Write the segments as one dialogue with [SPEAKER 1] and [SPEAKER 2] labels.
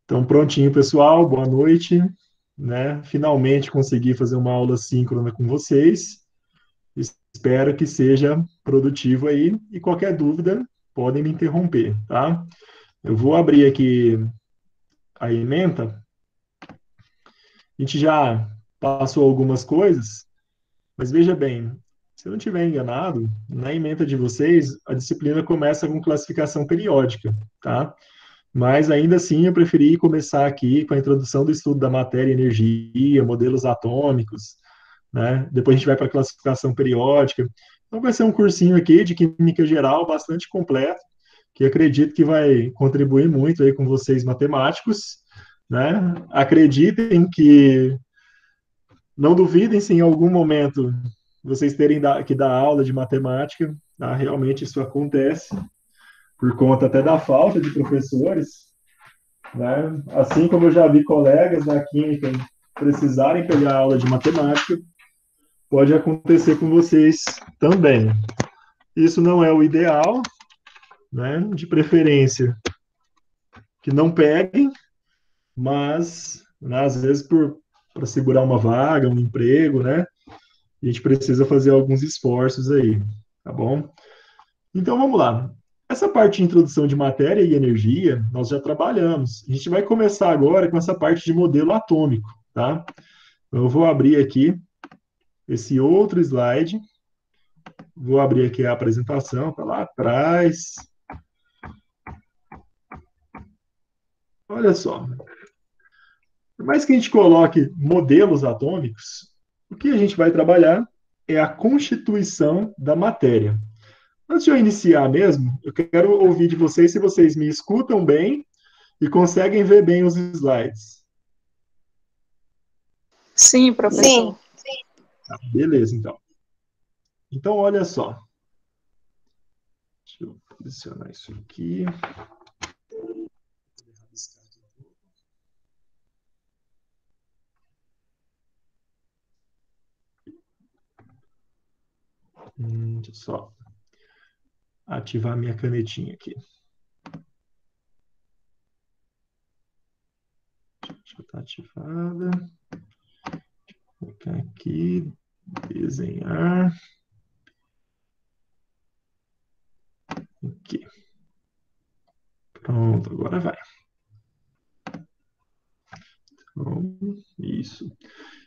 [SPEAKER 1] Então, prontinho, pessoal, boa noite, né? Finalmente consegui fazer uma aula síncrona com vocês. Espero que seja produtivo aí e qualquer dúvida podem me interromper, tá? Eu vou abrir aqui a ementa. A gente já passou algumas coisas, mas veja bem, se eu não estiver enganado, na ementa de vocês, a disciplina começa com classificação periódica, tá? Mas ainda assim eu preferi começar aqui com a introdução do estudo da matéria e energia, modelos atômicos, né? Depois a gente vai para a classificação periódica. Então vai ser um cursinho aqui de química geral bastante completo, que acredito que vai contribuir muito aí com vocês matemáticos, né? Acreditem que não duvidem se em algum momento vocês terem que dar aula de matemática, tá? Realmente isso acontece por conta até da falta de professores, né? Assim como eu já vi colegas da química precisarem pegar aula de matemática, pode acontecer com vocês também. Isso não é o ideal, né? De preferência que não peguem, mas né, às vezes para segurar uma vaga, um emprego, né? A gente precisa fazer alguns esforços aí, tá bom? Então vamos lá. Essa parte de introdução de matéria e energia, nós já trabalhamos. A gente vai começar agora com essa parte de modelo atômico, tá? Eu vou abrir aqui esse outro slide. Vou abrir aqui a apresentação, tá lá atrás. Olha só. Por mais que a gente coloque modelos atômicos, o que a gente vai trabalhar é a constituição da matéria. Antes de eu iniciar mesmo, eu quero ouvir de vocês se vocês me escutam bem e conseguem ver bem os slides.
[SPEAKER 2] Sim, professor.
[SPEAKER 3] Sim.
[SPEAKER 1] Tá, beleza, então. Então, olha só. Deixa eu posicionar isso aqui. Deixa eu só ativar minha canetinha aqui. Já está ativada. Vou clicar aqui, desenhar. Aqui. Pronto, agora vai. Então, isso.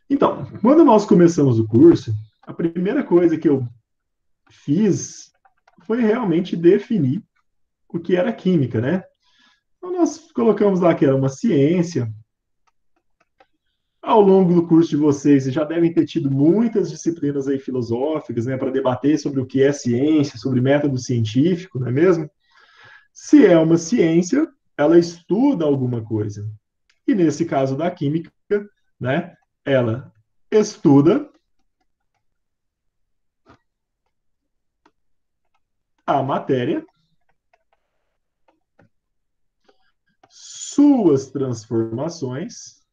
[SPEAKER 1] Então, quando nós começamos o curso, a primeira coisa que eu fiz foi realmente definir o que era química, né? Então, nós colocamos lá que era uma ciência. Ao longo do curso de vocês, vocês já devem ter tido muitas disciplinas aí filosóficas, né, para debater sobre o que é ciência, sobre método científico, não é mesmo? Se é uma ciência, ela estuda alguma coisa. E nesse caso da química, né, ela estuda a matéria, suas transformações,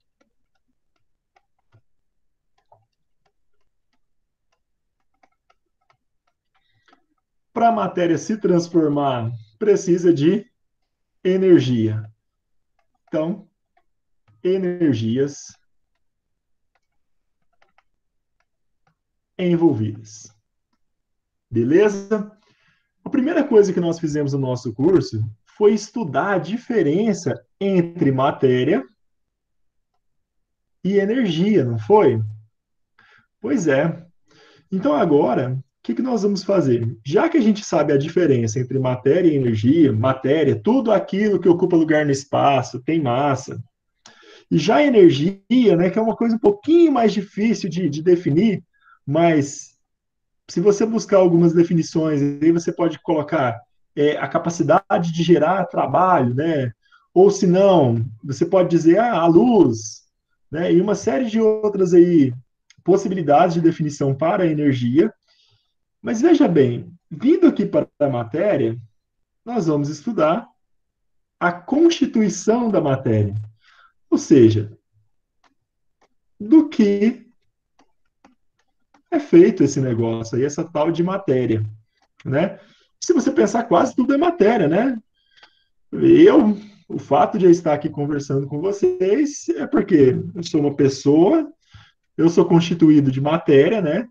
[SPEAKER 1] para a matéria se transformar, precisa de energia. Então, energias envolvidas. Beleza? A primeira coisa que nós fizemos no nosso curso foi estudar a diferença entre matéria e energia, não foi? Pois é. Então agora, o que nós vamos fazer? Já que a gente sabe a diferença entre matéria e energia, matéria, tudo aquilo que ocupa lugar no espaço, tem massa. E já a energia, né, que é uma coisa um pouquinho mais difícil de definir, mas se você buscar algumas definições, aí você pode colocar a capacidade de gerar trabalho, né? Ou se não, você pode dizer a luz, né? E uma série de outras aí possibilidades de definição para a energia. Mas veja bem, vindo aqui para a matéria, nós vamos estudar a constituição da matéria, ou seja, do que é feito esse negócio aí, essa tal de matéria, né? Se você pensar, quase tudo é matéria, né? Eu o fato de eu estar aqui conversando com vocês é porque eu sou uma pessoa, eu sou constituído de matéria, né?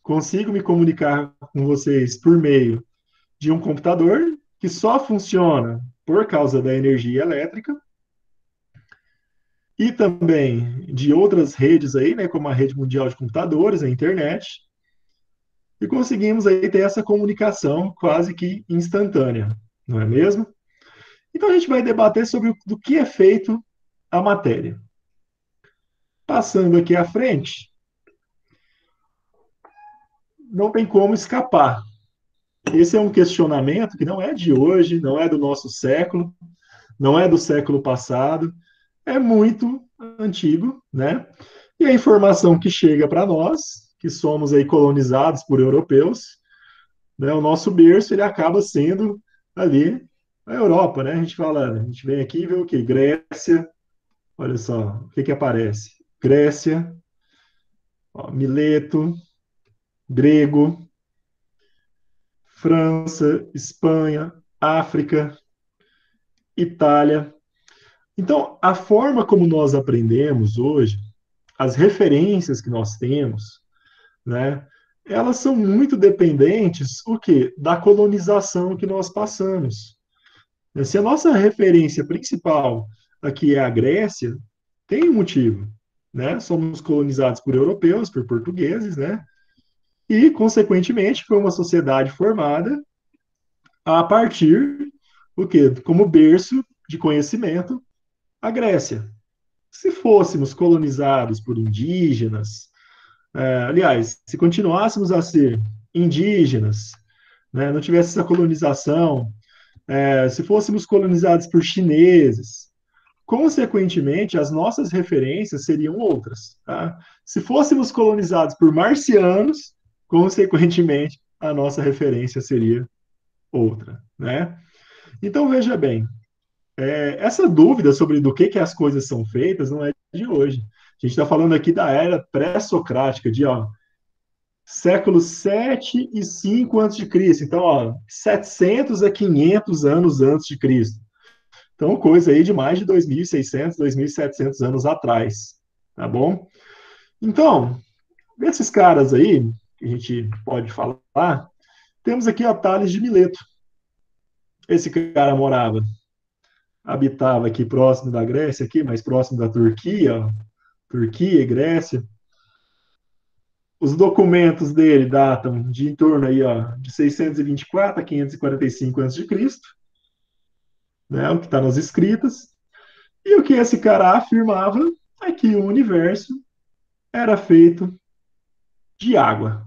[SPEAKER 1] Consigo me comunicar com vocês por meio de um computador que só funciona por causa da energia elétrica e também de outras redes aí, né, como a rede mundial de computadores, a internet, e conseguimos aí ter essa comunicação quase que instantânea, não é mesmo? Então a gente vai debater sobre do que é feito a matéria. Passando aqui à frente, não tem como escapar. Esse é um questionamento que não é de hoje, não é do nosso século, não é do século passado, é muito antigo, né? E a informação que chega para nós, que somos aí colonizados por europeus, né? O nosso berço ele acaba sendo ali a Europa, né? A gente fala, a gente vem aqui e vê o quê? Grécia, olha só, o que que aparece? Grécia, ó, Mileto, grego, França, Espanha, África, Itália. Então, a forma como nós aprendemos hoje, as referências que nós temos, né, elas são muito dependentes, o quê? Da colonização que nós passamos. Se a nossa referência principal aqui é a Grécia, tem um motivo, né? Somos colonizados por europeus, por portugueses, né? E, consequentemente, foi uma sociedade formada a partir, o quê? Como berço de conhecimento, a Grécia. Se fôssemos colonizados por indígenas, aliás, se continuássemos a ser indígenas, né, não tivesse essa colonização, se fôssemos colonizados por chineses, consequentemente, as nossas referências seriam outras. Tá? Se fôssemos colonizados por marcianos, consequentemente, a nossa referência seria outra. Né? Então, veja bem, essa dúvida sobre do que as coisas são feitas não é de hoje. A gente está falando aqui da era pré-socrática, de séculos 7 e 5 antes de Cristo. Então, 700 a 500 anos antes de Cristo. Então, coisa aí de mais de 2.600, 2.700 anos atrás, tá bom? Então, desses caras aí, que a gente pode falar, temos aqui a Tales de Mileto. Esse cara habitava aqui próximo da Grécia, aqui mais próximo da Turquia, Turquia e Grécia. Os documentos dele datam de em torno aí, de 624 a 545 a.C., né, o que está nas escritas. E o que esse cara afirmava é que o universo era feito de água.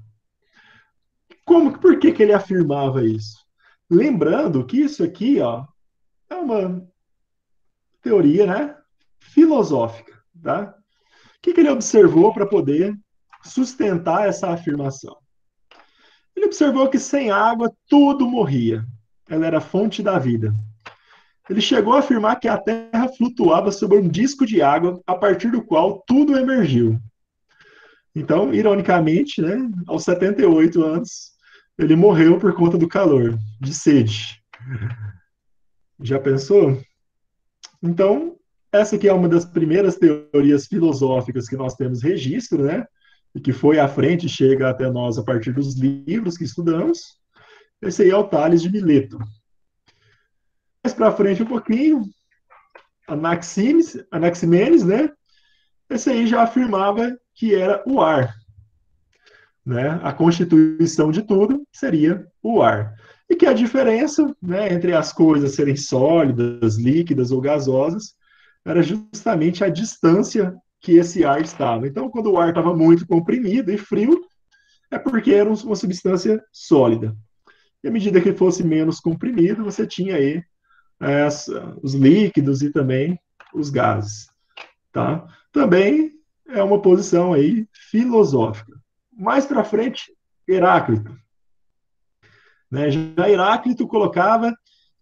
[SPEAKER 1] Por que ele afirmava isso? Lembrando que isso aqui, é uma teoria, né, filosófica, tá? O que ele observou para poder sustentar essa afirmação? Ele observou que sem água tudo morria. Ela era a fonte da vida. Ele chegou a afirmar que a Terra flutuava sobre um disco de água a partir do qual tudo emergiu. Então, ironicamente, né, aos 78 anos, ele morreu por conta do calor, de sede. Já pensou? Então, essa aqui é uma das primeiras teorias filosóficas que nós temos registro, né? E que foi à frente, chega até nós a partir dos livros que estudamos. Esse aí é o Tales de Mileto. Mais para frente um pouquinho, Anaximenes, né? Esse aí já afirmava que era o ar, né? A constituição de tudo seria o ar. E que a diferença, né, entre as coisas serem sólidas, líquidas ou gasosas era justamente a distância que esse ar estava. Então, quando o ar estava muito comprimido e frio, é porque era uma substância sólida. E à medida que fosse menos comprimido, você tinha aí os líquidos e também os gases. Tá? Também é uma posição aí filosófica. Mais para frente, Heráclito. Né? Já Heráclito colocava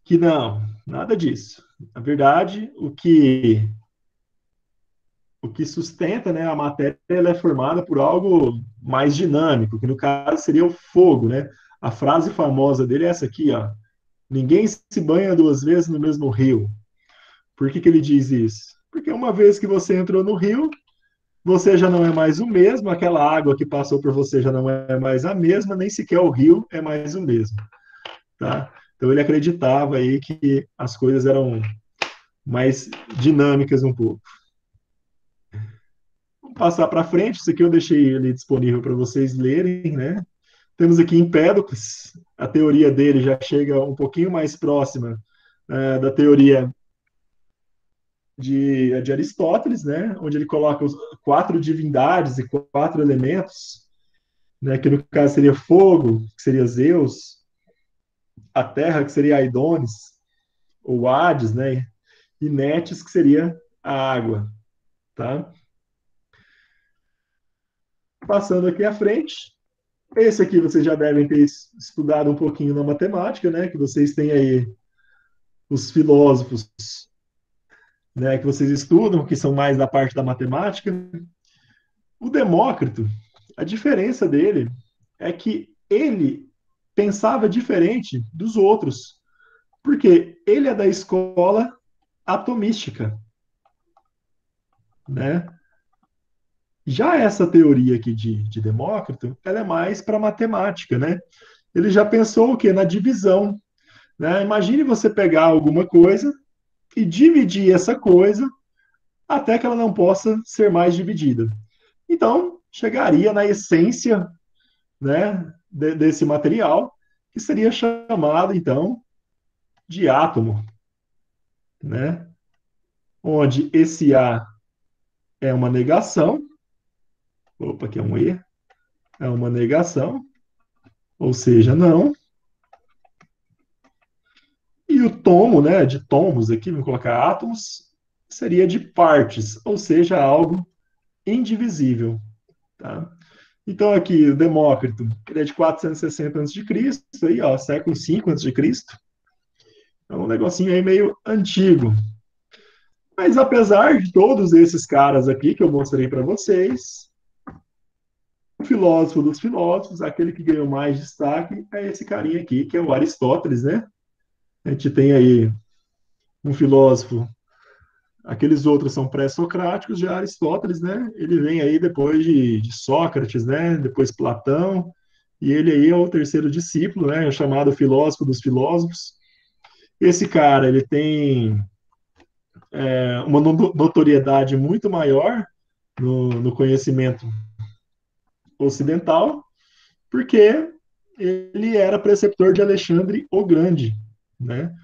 [SPEAKER 1] que não, nada disso. Na verdade, o que sustenta, né, a matéria, ela é formada por algo mais dinâmico, que no caso seria o fogo. Né? A frase famosa dele é essa aqui, ó, ninguém se banha duas vezes no mesmo rio. Por que que ele diz isso? Porque uma vez que você entrou no rio, você já não é mais o mesmo, aquela água que passou por você já não é mais a mesma, nem sequer o rio é mais o mesmo, tá? Então ele acreditava aí que as coisas eram mais dinâmicas um pouco. Vamos passar para frente, isso aqui eu deixei ali disponível para vocês lerem, né? Temos aqui Empédocles, a teoria dele já chega um pouquinho mais próxima da teoria de Aristóteles, né? Onde ele coloca os quatro divindades e quatro elementos, né? Que no caso seria fogo, que seria Zeus, a terra, que seria Aidones, ou Hades, né? E Netes, que seria a água, tá? Passando aqui à frente, esse aqui vocês já devem ter estudado um pouquinho na matemática, né? Que vocês têm aí os filósofos, né? Que vocês estudam, que são mais da parte da matemática. O Demócrito, a diferença dele é que ele pensava diferente dos outros, porque ele é da escola atomística, né? Já essa teoria aqui de Demócrito, ela é mais para matemática, né? Ele já pensou o quê? Na divisão, né? Imagine você pegar alguma coisa e dividir essa coisa até que ela não possa ser mais dividida. Então, chegaria na essência, né, desse material, que seria chamado, então, de átomo, né? Onde esse A é uma negação, opa, aqui é um E, é uma negação, ou seja, não. E o tomo, né, de tomos aqui, vamos colocar átomos, seria de partes, ou seja, algo indivisível, tá? Então aqui o Demócrito, ele é de 460 a.C., aí, ó, século V a.C., é um negocinho aí meio antigo. Mas apesar de todos esses caras aqui que eu mostrei para vocês, o filósofo dos filósofos, aquele que ganhou mais destaque, é esse carinha aqui, que é o Aristóteles, né? A gente tem aí um filósofo, aqueles outros são pré-socráticos, já Aristóteles, né? Ele vem aí depois de Sócrates, né? Depois Platão, e ele aí é o terceiro discípulo, né? É chamado filósofo dos filósofos. Esse cara, ele tem uma notoriedade muito maior no conhecimento ocidental, porque ele era preceptor de Alexandre o Grande, né?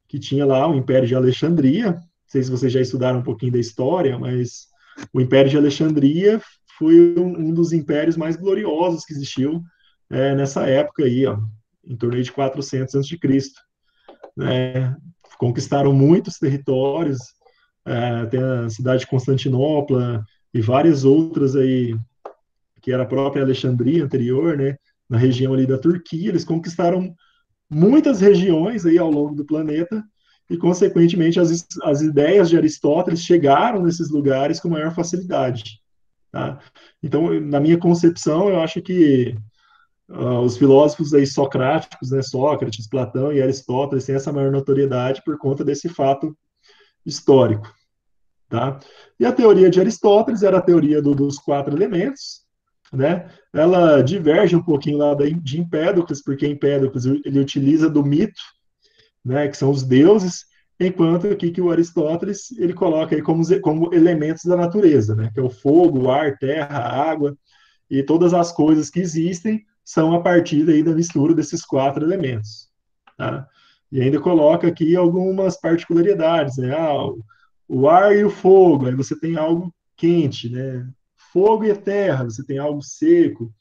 [SPEAKER 1] Que tinha lá o Império de Alexandria. Não sei se vocês já estudaram um pouquinho da história, mas o Império de Alexandria foi um dos impérios mais gloriosos que existiu nessa época aí, ó, em torno de 400 a.C. Né? Conquistaram muitos territórios, tem a cidade de Constantinopla e várias outras aí, que era a própria Alexandria anterior, né? Na região ali da Turquia, eles conquistaram muitas regiões aí ao longo do planeta e, consequentemente, as ideias de Aristóteles chegaram nesses lugares com maior facilidade. Tá? Então, na minha concepção, eu acho que os filósofos aí socráticos, né, Sócrates, Platão e Aristóteles têm essa maior notoriedade por conta desse fato histórico. Tá? E a teoria de Aristóteles era a teoria dos quatro elementos, né? Ela diverge um pouquinho lá de Empédocles, porque Empédocles ele utiliza do mito, né, que são os deuses, enquanto aqui que o Aristóteles ele coloca aí como elementos da natureza, né, que é o fogo, o ar, terra, a água, e todas as coisas que existem são a partir aí da mistura desses quatro elementos. Tá? E ainda coloca aqui algumas particularidades, né? O ar e o fogo, aí você tem algo quente, né? Fogo e a terra, você tem algo seco,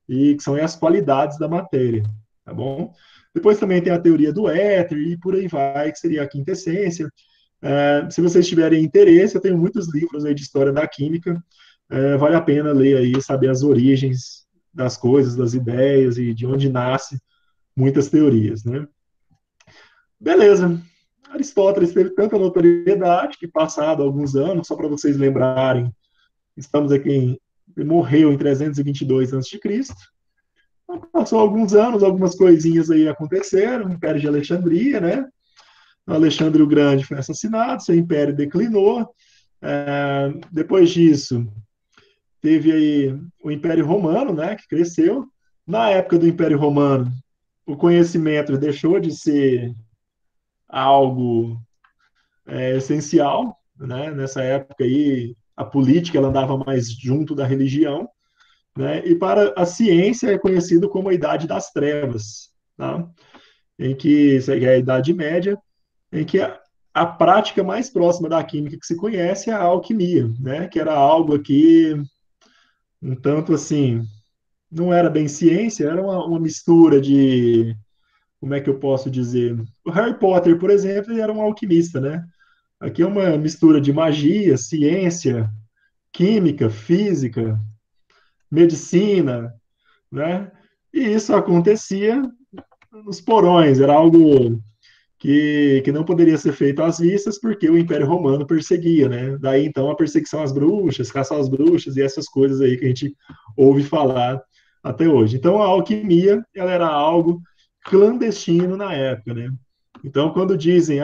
[SPEAKER 1] e que são as qualidades da matéria, tá bom? Depois também tem a teoria do éter e por aí vai, que seria a quinta essência. Se vocês tiverem interesse, eu tenho muitos livros aí de história da química, vale a pena ler aí, saber as origens das coisas, das ideias e de onde nasce muitas teorias, né? Beleza. Aristóteles teve tanta notoriedade que, passado alguns anos, só para vocês lembrarem, estamos aqui ele morreu em 322 a.C. Passou alguns anos, algumas coisinhas aí aconteceram, Império de Alexandria, né? Alexandre o Grande foi assassinado, seu império declinou. Depois disso, teve aí o Império Romano, né, que cresceu. Na época do Império Romano, o conhecimento deixou de ser algo essencial, né? Nessa época aí, a política ela andava mais junto da religião, né? E para a ciência é conhecido como a Idade das Trevas, tá? Em que isso é a Idade Média, em que a prática mais próxima da química que se conhece é a alquimia, né? Que era algo que um tanto assim não era bem ciência, era uma mistura de, como é que eu posso dizer? O Harry Potter, por exemplo, ele era um alquimista, né? Aqui é uma mistura de magia, ciência, química, física, medicina, né? E isso acontecia nos porões, era algo que não poderia ser feito às vistas porque o Império Romano perseguia, né? Daí então a perseguição às bruxas, caçar às bruxas e essas coisas aí que a gente ouve falar até hoje. Então a alquimia, ela era algo clandestino na época, né? Então quando dizem,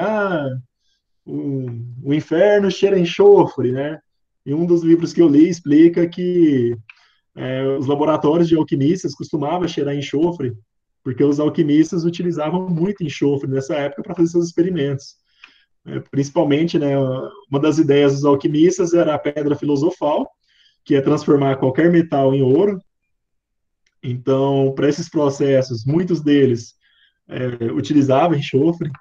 [SPEAKER 1] o inferno cheira a enxofre, né? E um dos livros que eu li explica que os laboratórios de alquimistas costumavam cheirar enxofre, porque os alquimistas utilizavam muito enxofre nessa época para fazer seus experimentos. Principalmente, né, uma das ideias dos alquimistas era a pedra filosofal, que é transformar qualquer metal em ouro. Então, para esses processos, muitos deles utilizavam enxofre.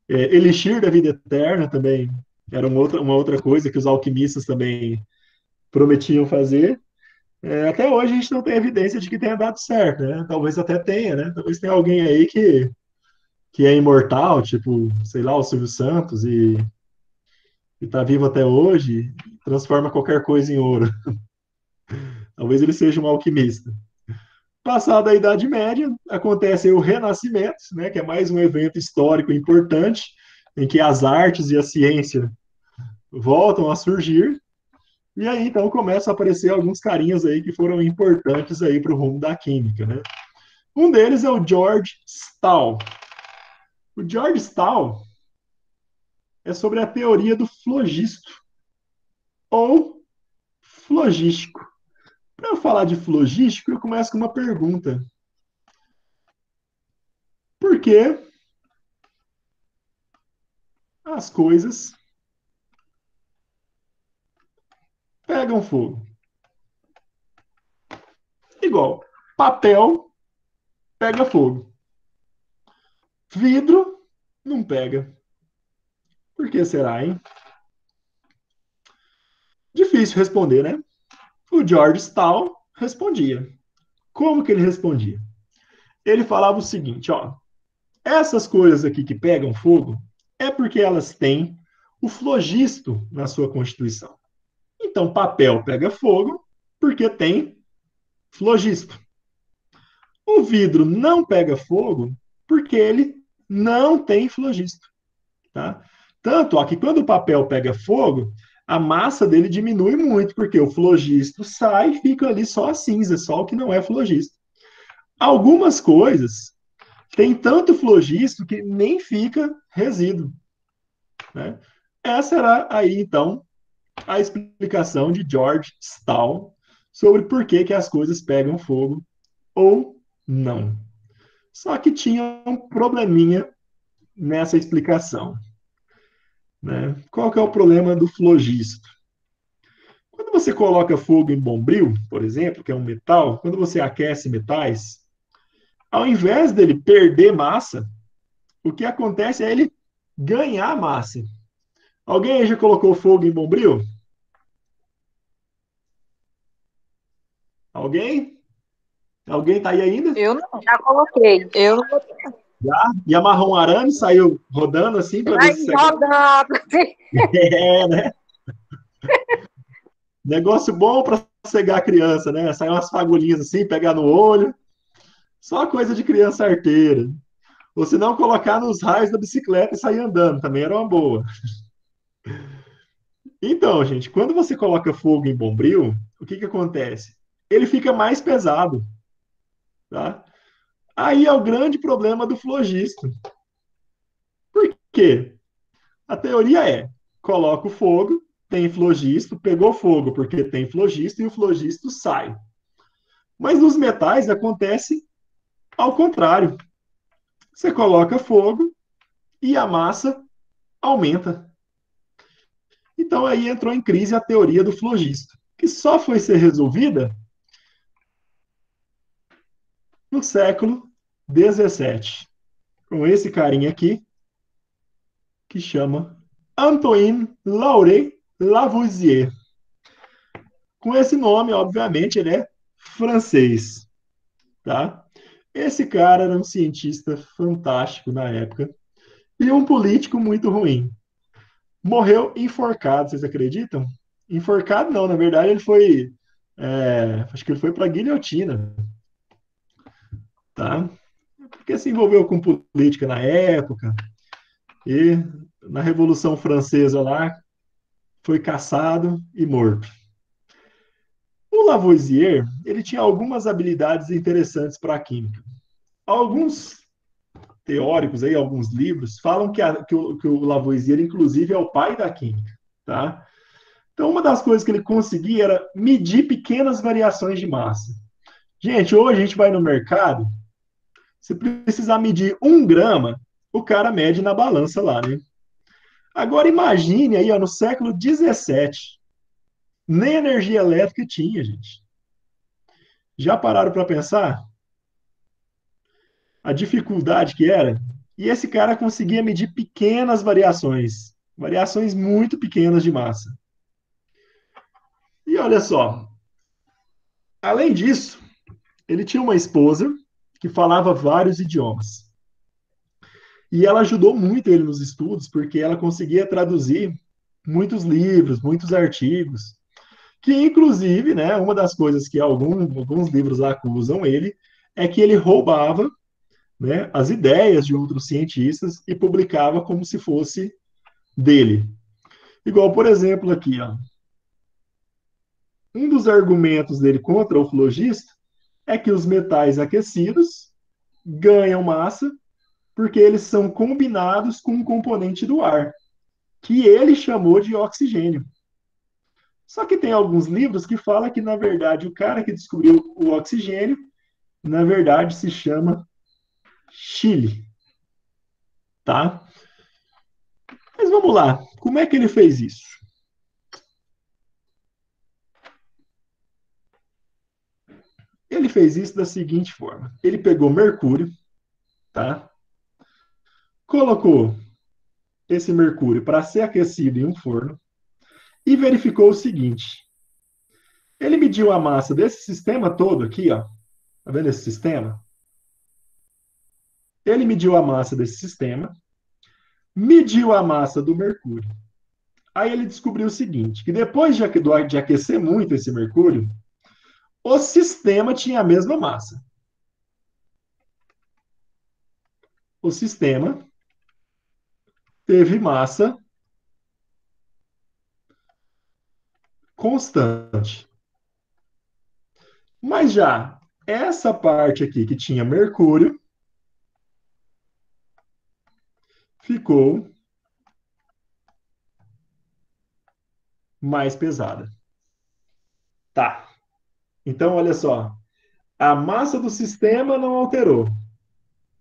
[SPEAKER 1] Elixir da vida eterna também era uma outra coisa que os alquimistas também prometiam fazer. Até hoje a gente não tem evidência de que tenha dado certo, né? Talvez até tenha, né? Talvez tenha alguém aí que é imortal, tipo, sei lá, o Silvio Santos, e está vivo até hoje, transforma qualquer coisa em ouro. Talvez ele seja um alquimista. Passada a Idade Média, acontece o Renascimento, né? Que é mais um evento histórico importante, em que as artes e a ciência voltam a surgir. E aí, então, começam a aparecer alguns carinhas aí que foram importantes aí para o rumo da química, né? Um deles é o George Stahl. O George Stahl é sobre a teoria do flogisto ou flogístico. Para eu falar de flogístico, eu começo com uma pergunta. Por que as coisas pegam fogo? Igual, papel pega fogo. Vidro não pega. Por que será, hein? Difícil responder, né? O George Stahl respondia. Como que ele respondia? Ele falava o seguinte, ó, essas coisas aqui que pegam fogo é porque elas têm o flogisto na sua constituição. Então, papel pega fogo porque tem flogisto. O vidro não pega fogo porque ele não tem flogisto. Tá? Tanto ó, que quando o papel pega fogo, a massa dele diminui muito, porque o flogisto sai e fica ali só a cinza, só o que não é flogisto. Algumas coisas têm tanto flogisto que nem fica resíduo. Né? Essa era aí, então, a explicação de George Stahl sobre por que, que as coisas pegam fogo ou não. Só que tinha um probleminha nessa explicação. Né? Qual que é o problema do flogisto? Quando você coloca fogo em bombril, por exemplo, que é um metal, quando você aquece metais, ao invés dele perder massa, o que acontece é ele ganhar massa. Alguém aí já colocou fogo em bombril? Alguém? Alguém tá aí ainda?
[SPEAKER 2] Eu não, já coloquei. Eu não botei.
[SPEAKER 1] Já? E amarrou um arame, saiu rodando assim para ver
[SPEAKER 2] Vai
[SPEAKER 1] se você...
[SPEAKER 2] rodando.
[SPEAKER 1] É, né? Negócio bom para cegar a criança, né? Sair umas fagulhinhas assim, pegar no olho. Só coisa de criança arteira. Ou se não, colocar nos raios da bicicleta e sair andando, também era uma boa. Então, gente, quando você coloca fogo em bombril, o que que acontece? Ele fica mais pesado, tá? Aí é o grande problema do flogista. Por quê? A teoria é: coloca o fogo, tem flogisto, pegou fogo porque tem flogisto e o flogisto sai. Mas nos metais acontece ao contrário. Você coloca fogo e a massa aumenta. Então aí entrou em crise a teoria do flogisto, que só foi ser resolvida no século XVII, com esse carinha aqui, que chama Antoine Laurent Lavoisier. Com esse nome, obviamente, ele é francês, tá? Esse cara era um cientista fantástico na época e um político muito ruim. Morreu enforcado, vocês acreditam? Enforcado não, na verdade ele foi, acho que ele foi para a guilhotina, tá? Porque se envolveu com política na época e na Revolução Francesa lá foi caçado e morto. O Lavoisier, ele tinha algumas habilidades interessantes para a química. Alguns teóricos aí, alguns livros, falam que o Lavoisier, inclusive, é o pai da química, tá? Então, uma das coisas que ele conseguia era medir pequenas variações de massa. Gente, hoje a gente vai no mercado, se precisar medir 1 grama, o cara mede na balança lá, né? Agora imagine aí, ó, no século XVII, nem energia elétrica tinha, gente. Já pararam para pensar a dificuldade que era? E esse cara conseguia medir pequenas variações, variações muito pequenas de massa. E olha só, além disso, ele tinha uma esposa que falava vários idiomas. E ela ajudou muito ele nos estudos, porque ela conseguia traduzir muitos livros, muitos artigos, que inclusive, né, uma das coisas que alguns livros acusam ele é que ele roubava, né, as ideias de outros cientistas e publicava como se fosse dele. Igual, por exemplo, aqui, ó, um dos argumentos dele contra o flogista é que os metais aquecidos ganham massa porque eles são combinados com um componente do ar, que ele chamou de oxigênio. Só que tem alguns livros que falam que, na verdade, o cara que descobriu o oxigênio, na verdade, se chama Chile, tá? Mas vamos lá, como é que ele fez isso? Ele fez isso da seguinte forma: ele pegou mercúrio, tá? Colocou esse mercúrio para ser aquecido em um forno e verificou o seguinte: ele mediu a massa desse sistema todo aqui, ó. Tá vendo esse sistema? Ele mediu a massa desse sistema, mediu a massa do mercúrio. Aí ele descobriu o seguinte: que depois de aquecer muito esse mercúrio, o sistema tinha a mesma massa. O sistema teve massa constante. Mas já essa parte aqui que tinha mercúrio ficou mais pesada. Tá. Então, olha só. A massa do sistema não alterou.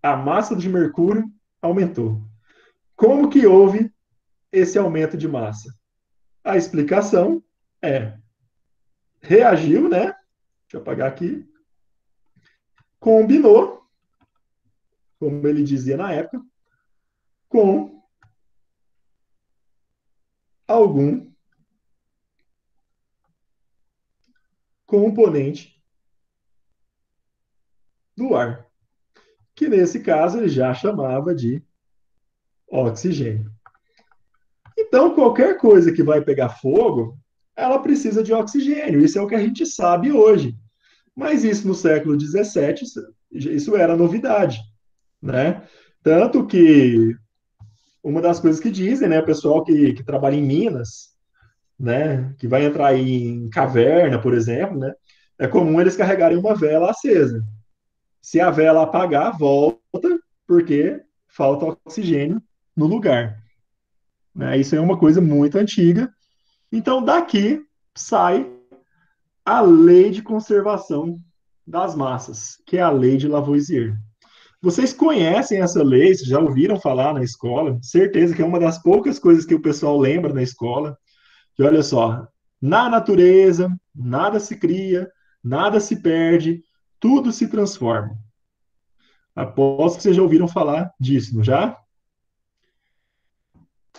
[SPEAKER 1] A massa de mercúrio aumentou. Como que houve esse aumento de massa? A explicação é: reagiu, né? Deixa eu apagar aqui. Combinou, como ele dizia na época, com algum componente do ar, que nesse caso ele já chamava de oxigênio. Então, qualquer coisa que vai pegar fogo, ela precisa de oxigênio. Isso é o que a gente sabe hoje. Mas isso no século XVII, isso era novidade, né? Tanto que uma das coisas que dizem, né, o pessoal que trabalha em Minas, né, que vai entrar em caverna, por exemplo, né, é comum eles carregarem uma vela acesa. Se a vela apagar, volta, porque falta oxigênio no lugar. né? Isso é uma coisa muito antiga. Então, daqui sai a lei de conservação das massas, que é a lei de Lavoisier. Vocês conhecem essa lei, vocês já ouviram falar na escola? Certeza que é uma das poucas coisas que o pessoal lembra na escola. Que olha só, na natureza, nada se cria, nada se perde, tudo se transforma. Aposto que vocês já ouviram falar disso, não já?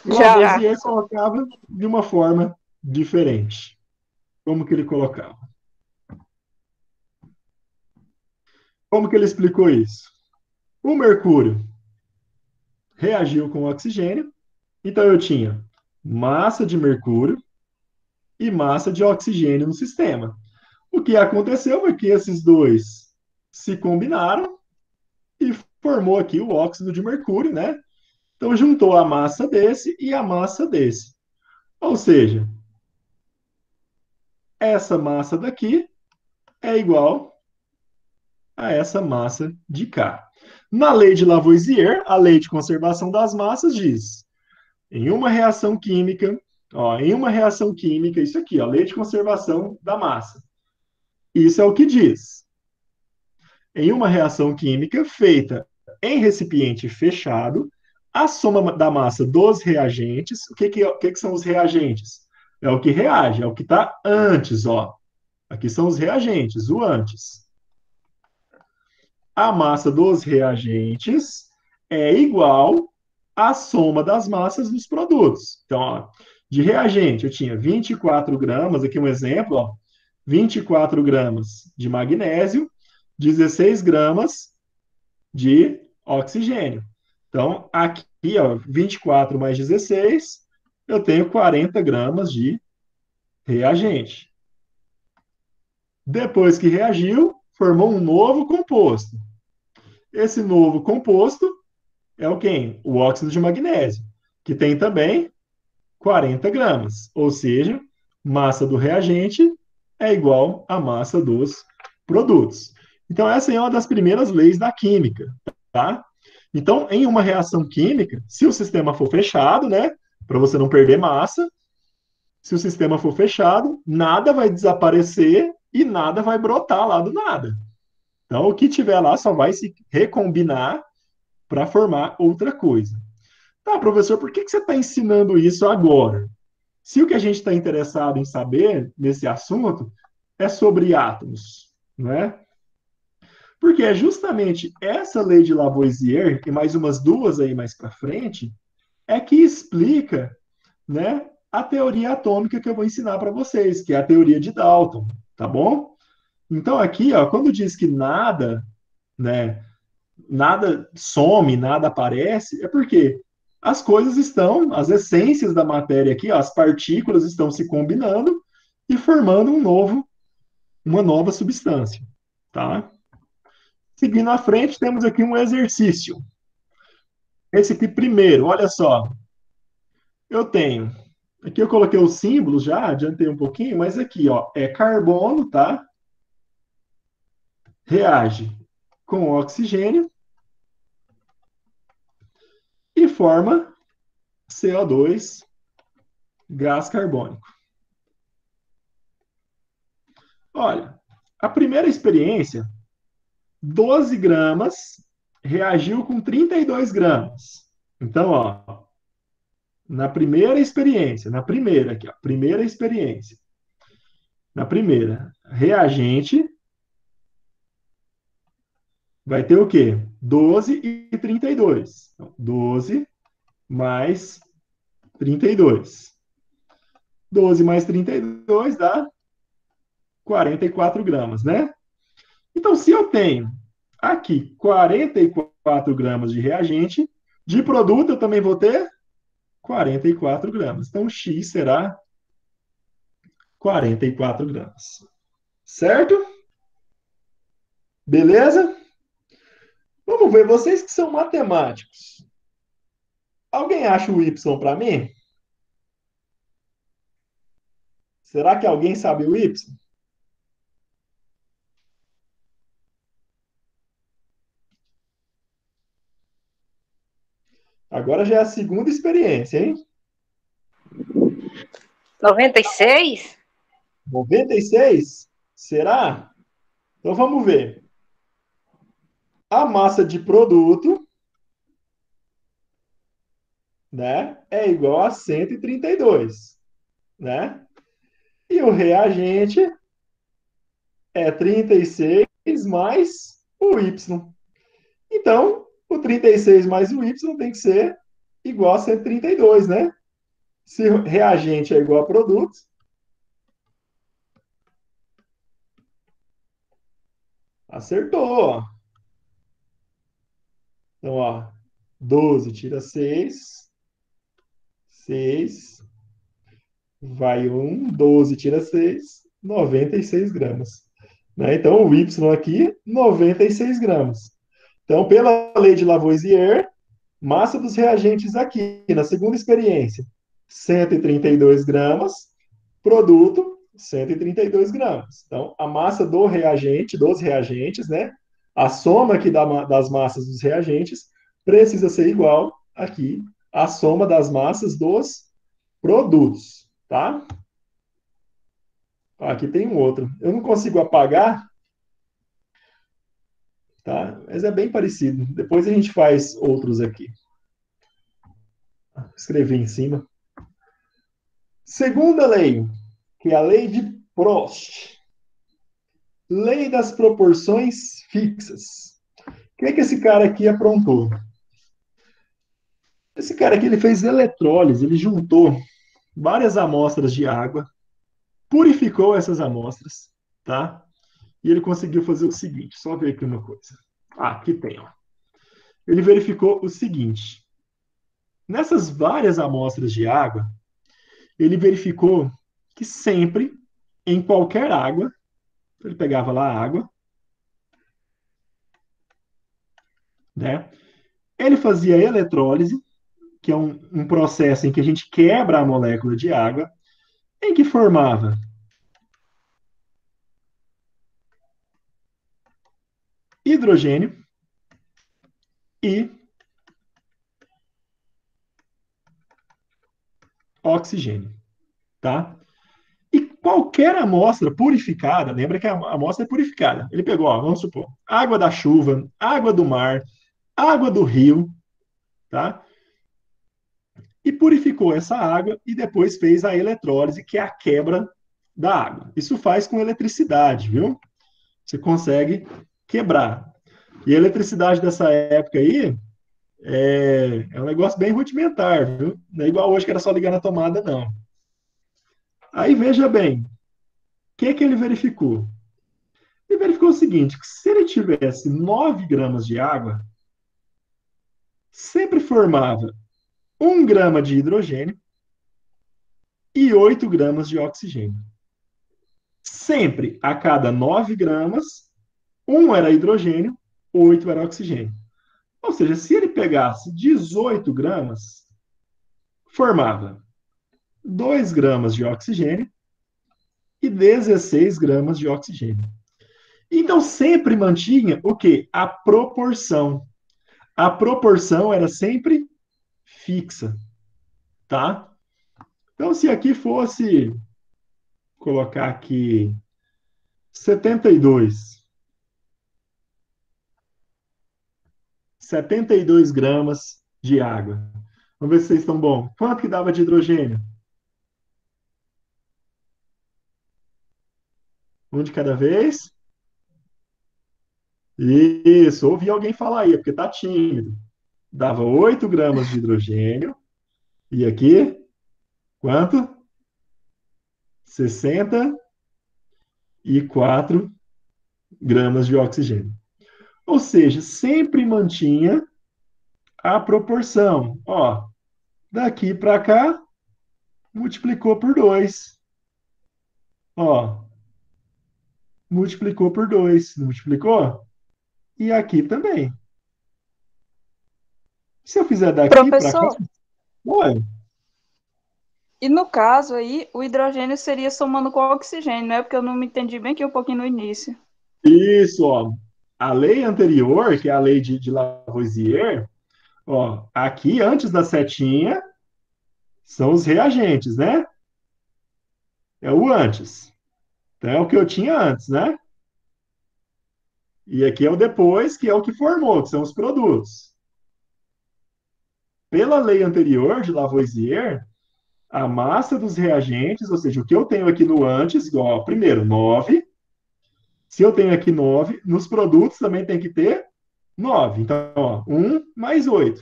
[SPEAKER 2] Já.
[SPEAKER 1] Lavoisier colocava de uma forma diferente. Como que ele colocava? Como que ele explicou isso? O mercúrio reagiu com o oxigênio, então eu tinha massa de mercúrio e massa de oxigênio no sistema. O que aconteceu foi que esses dois se combinaram e formou aqui o óxido de mercúrio, né? Então juntou a massa desse e a massa desse. Ou seja, essa massa daqui é igual a essa massa de cá. Na lei de Lavoisier, a lei de conservação das massas diz: em uma reação química, em uma reação química, isso aqui, lei de conservação da massa. Isso é o que diz. Em uma reação química feita em recipiente fechado, a soma da massa dos reagentes, o que são os reagentes? É o que reage, é o que está antes, ó. Aqui são os reagentes, o antes. A massa dos reagentes é igual à soma das massas dos produtos. Então, ó, de reagente, eu tinha 24 gramas, aqui um exemplo, ó, 24 gramas de magnésio, 16 gramas de oxigênio. Então, aqui, ó, 24 mais 16, eu tenho 40 gramas de reagente. Depois que reagiu, formou um novo composto. Esse novo composto é o quem? O óxido de magnésio, que tem também 40 gramas, ou seja, massa do reagente é igual à massa dos produtos. Então, essa é uma das primeiras leis da química, tá? Então, em uma reação química, se o sistema for fechado, né, para você não perder massa, se o sistema for fechado, nada vai desaparecer e nada vai brotar lá do nada. Então, o que tiver lá só vai se recombinar para formar outra coisa. Tá, professor, por que você está ensinando isso agora? Se o que a gente está interessado em saber nesse assunto é sobre átomos, não é? Porque é justamente essa lei de Lavoisier, e mais umas duas aí mais para frente, é que explica, né, a teoria atômica que eu vou ensinar para vocês, que é a teoria de Dalton, tá bom? Então aqui, ó, quando diz que nada, né, nada some, nada aparece, é porque as coisas estão, as essências da matéria aqui, ó, as partículas estão se combinando e formando uma nova substância, tá? Seguindo à frente, temos aqui um exercício. Esse aqui primeiro, olha só, eu tenho, aqui eu coloquei os símbolos já, adiantei um pouquinho, mas aqui, ó, é carbono, tá? Reage com oxigênio e forma CO2, gás carbônico. Olha, a primeira experiência, 12 gramas reagiu com 32 gramas. Então, ó, na primeira experiência, na primeira aqui, ó, primeira experiência, na primeira, reagente vai ter o quê? 12 e 32. Então, 12 mais 32. 12 mais 32 dá 44 gramas, né? Então, se eu tenho aqui 44 gramas de reagente, de produto eu também vou ter 44 gramas. Então, X será 44 gramas. Certo? Beleza? Vamos ver, vocês que são matemáticos. Alguém acha o Y para mim? Será que alguém sabe o Y? Agora já é a segunda experiência, hein?
[SPEAKER 2] 96?
[SPEAKER 1] 96? Será? Então vamos ver. A massa de produto, né, é igual a 132, né? E o reagente é 36 mais o Y. Então, o 36 mais o Y tem que ser igual a 132, né? Se o reagente é igual a produto, acertou. Então, ó, 12 tira 6, 6, vai 1, 12 tira 6, 96 gramas. Né? Então, o Y aqui, 96 gramas. Então, pela lei de Lavoisier, massa dos reagentes aqui, na segunda experiência, 132 gramas, produto, 132 gramas. Então, a massa do reagente, dos reagentes, né? A soma aqui das massas dos reagentes precisa ser igual aqui à soma das massas dos produtos, tá? Aqui tem um outro. Eu não consigo apagar, tá? Mas é bem parecido. Depois a gente faz outros aqui. Escrevi em cima. Segunda lei, que é a lei de Prost. Lei das proporções fixas. O que é que esse cara aqui aprontou? Esse cara aqui ele fez eletrólise, ele juntou várias amostras de água, purificou essas amostras, tá? E ele conseguiu fazer o seguinte, só ver aqui uma coisa. Ah, aqui tem, ó. Ele verificou o seguinte: nessas várias amostras de água, ele verificou que sempre, em qualquer água, ele pegava lá a água, né? Ele fazia eletrólise, que é um processo em que a gente quebra a molécula de água, em que formava hidrogênio e oxigênio, tá? E qualquer amostra purificada, lembra que a amostra é purificada. Ele pegou, ó, vamos supor, água da chuva, água do mar, água do rio, tá? E purificou essa água e depois fez a eletrólise, que é a quebra da água. Isso faz com eletricidade, viu? Você consegue quebrar. E a eletricidade dessa época aí é um negócio bem rudimentar, viu? Não é igual hoje que era só ligar na tomada, não. Aí veja bem, o que ele verificou? Ele verificou o seguinte, que se ele tivesse 9 gramas de água, sempre formava 1 grama de hidrogênio e 8 gramas de oxigênio. Sempre, a cada 9 gramas, 1 era hidrogênio, 8 era oxigênio. Ou seja, se ele pegasse 18 gramas, formava 2 gramas de oxigênio e 16 gramas de oxigênio. Então, sempre mantinha o quê? A proporção. A proporção era sempre fixa, tá? Então, se aqui fosse colocar aqui 72 gramas de água. Vamos ver se vocês estão bom. Quanto que dava de hidrogênio? Um de cada vez? Isso, ouvi alguém falar aí, porque tá tímido. Dava 8 gramas de hidrogênio. E aqui, quanto? 64 gramas de oxigênio. Ou seja, sempre mantinha a proporção. Ó, daqui para cá, multiplicou por 2. Ó, multiplicou por 2. Não multiplicou? E aqui também. Se eu fizer daqui para cá,
[SPEAKER 2] Professor,
[SPEAKER 1] ué,
[SPEAKER 2] e no caso aí, o hidrogênio seria somando com o oxigênio, né? Porque eu não me entendi bem aqui um pouquinho no início.
[SPEAKER 1] isso, ó. A lei anterior, que é a lei de Lavoisier, ó, aqui antes da setinha são os reagentes, né? É o antes. Então é o que eu tinha antes, né? E aqui é o depois, que é o que formou, que são os produtos. Pela lei anterior de Lavoisier, a massa dos reagentes, ou seja, o que eu tenho aqui no antes, igual, primeiro, 9. Se eu tenho aqui 9, nos produtos também tem que ter 9. Então, ó, 1 mais 8.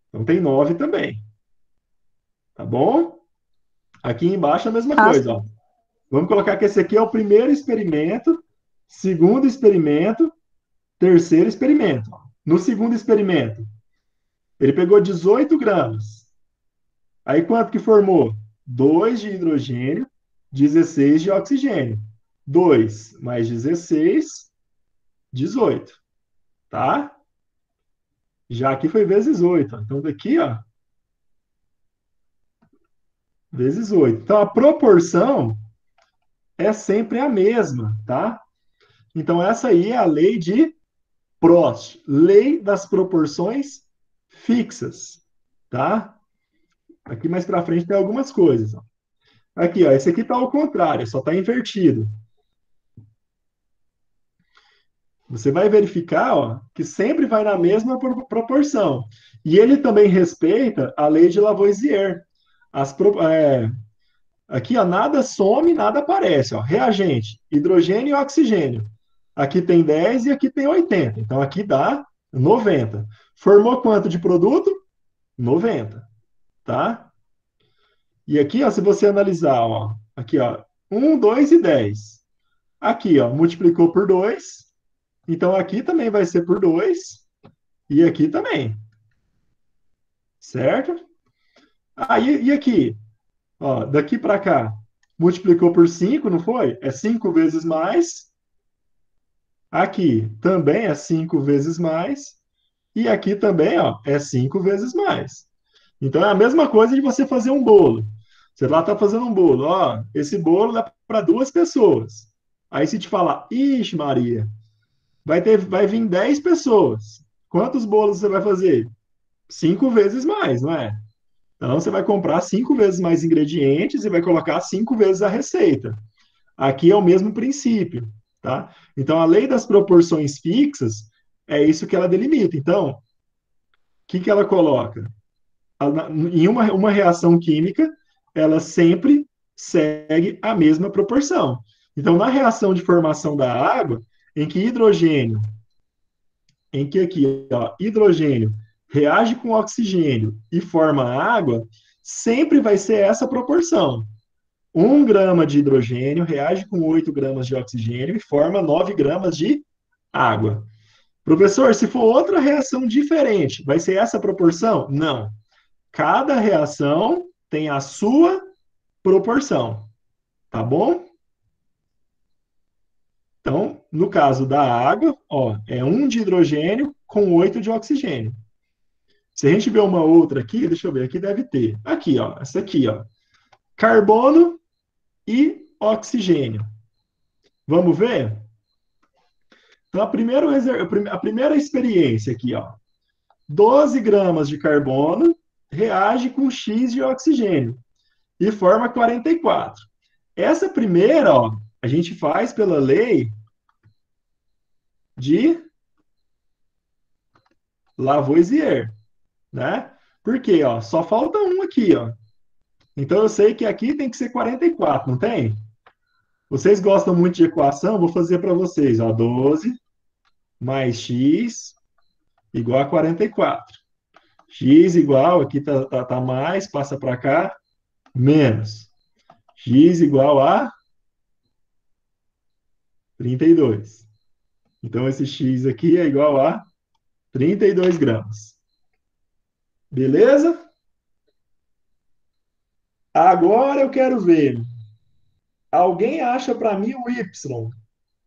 [SPEAKER 1] Então tem 9 também. Tá bom? Aqui embaixo é a mesma
[SPEAKER 2] Ah,
[SPEAKER 1] coisa, ó. Vamos colocar que esse aqui é o primeiro experimento, segundo experimento, terceiro experimento. No segundo experimento, ele pegou 18 gramas. Aí quanto que formou? 2 de hidrogênio, 16 de oxigênio. 2 mais 16, 18. Tá? Já aqui foi vezes 8. Então daqui, ó, vezes 8. Então a proporção é sempre a mesma, tá? Então essa aí é a lei de Prost, lei das proporções fixas, tá? Aqui mais para frente tem algumas coisas. Ó. Aqui, ó, esse aqui está ao contrário, só está invertido. Você vai verificar, ó, que sempre vai na mesma proporção. E ele também respeita a lei de Lavoisier. Aqui, ó, nada some, nada aparece. Ó. Reagente, hidrogênio e oxigênio. Aqui tem 10 e aqui tem 80. Então aqui dá 90. Formou quanto de produto? 90, tá? E aqui, ó, se você analisar, ó, aqui, ó, 1, 2 e 10. Aqui, ó, multiplicou por 2. Então aqui também vai ser por 2 e aqui também, certo? E aqui, ó, daqui para cá, multiplicou por 5, não foi? É 5 vezes mais. Aqui também é 5 vezes mais. E aqui também, ó, é 5 vezes mais. Então é a mesma coisa de você fazer um bolo. Você lá está fazendo um bolo, ó, esse bolo é para duas pessoas. Aí se te falar, ixi, Maria, vai vir 10 pessoas. Quantos bolos você vai fazer? 5 vezes mais, não é? Então você vai comprar 5 vezes mais ingredientes e vai colocar 5 vezes a receita. Aqui é o mesmo princípio, tá? Então a lei das proporções fixas é isso que ela delimita. Então, o que ela coloca? Em uma reação química, ela sempre segue a mesma proporção. Então, na reação de formação da água, em que hidrogênio, em que aqui, ó, hidrogênio reage com oxigênio e forma água, sempre vai ser essa proporção. 1 grama de hidrogênio reage com 8 gramas de oxigênio e forma 9 gramas de água. Professor, se for outra reação diferente, vai ser essa proporção? Não. Cada reação tem a sua proporção, tá bom? Então, no caso da água, ó, é 1 de hidrogênio com 8 de oxigênio. Se a gente vê uma outra aqui, deixa eu ver, aqui deve ter. Aqui, ó, essa aqui, ó. Carbono e oxigênio. Vamos ver? Então, a primeira experiência aqui, ó. 12 gramas de carbono reage com X de oxigênio e forma 44. Essa primeira, ó, a gente faz pela lei de Lavoisier, né? Porque, ó, só falta um aqui, ó. Então eu sei que aqui tem que ser 44, não tem? Vocês gostam muito de equação? Vou fazer para vocês, ó, 12 mais x igual a 44. X igual, aqui tá mais, passa para cá, menos. X igual a 32. Então esse x aqui é igual a 32 gramas. Beleza? Agora eu quero ver. Alguém acha para mim o y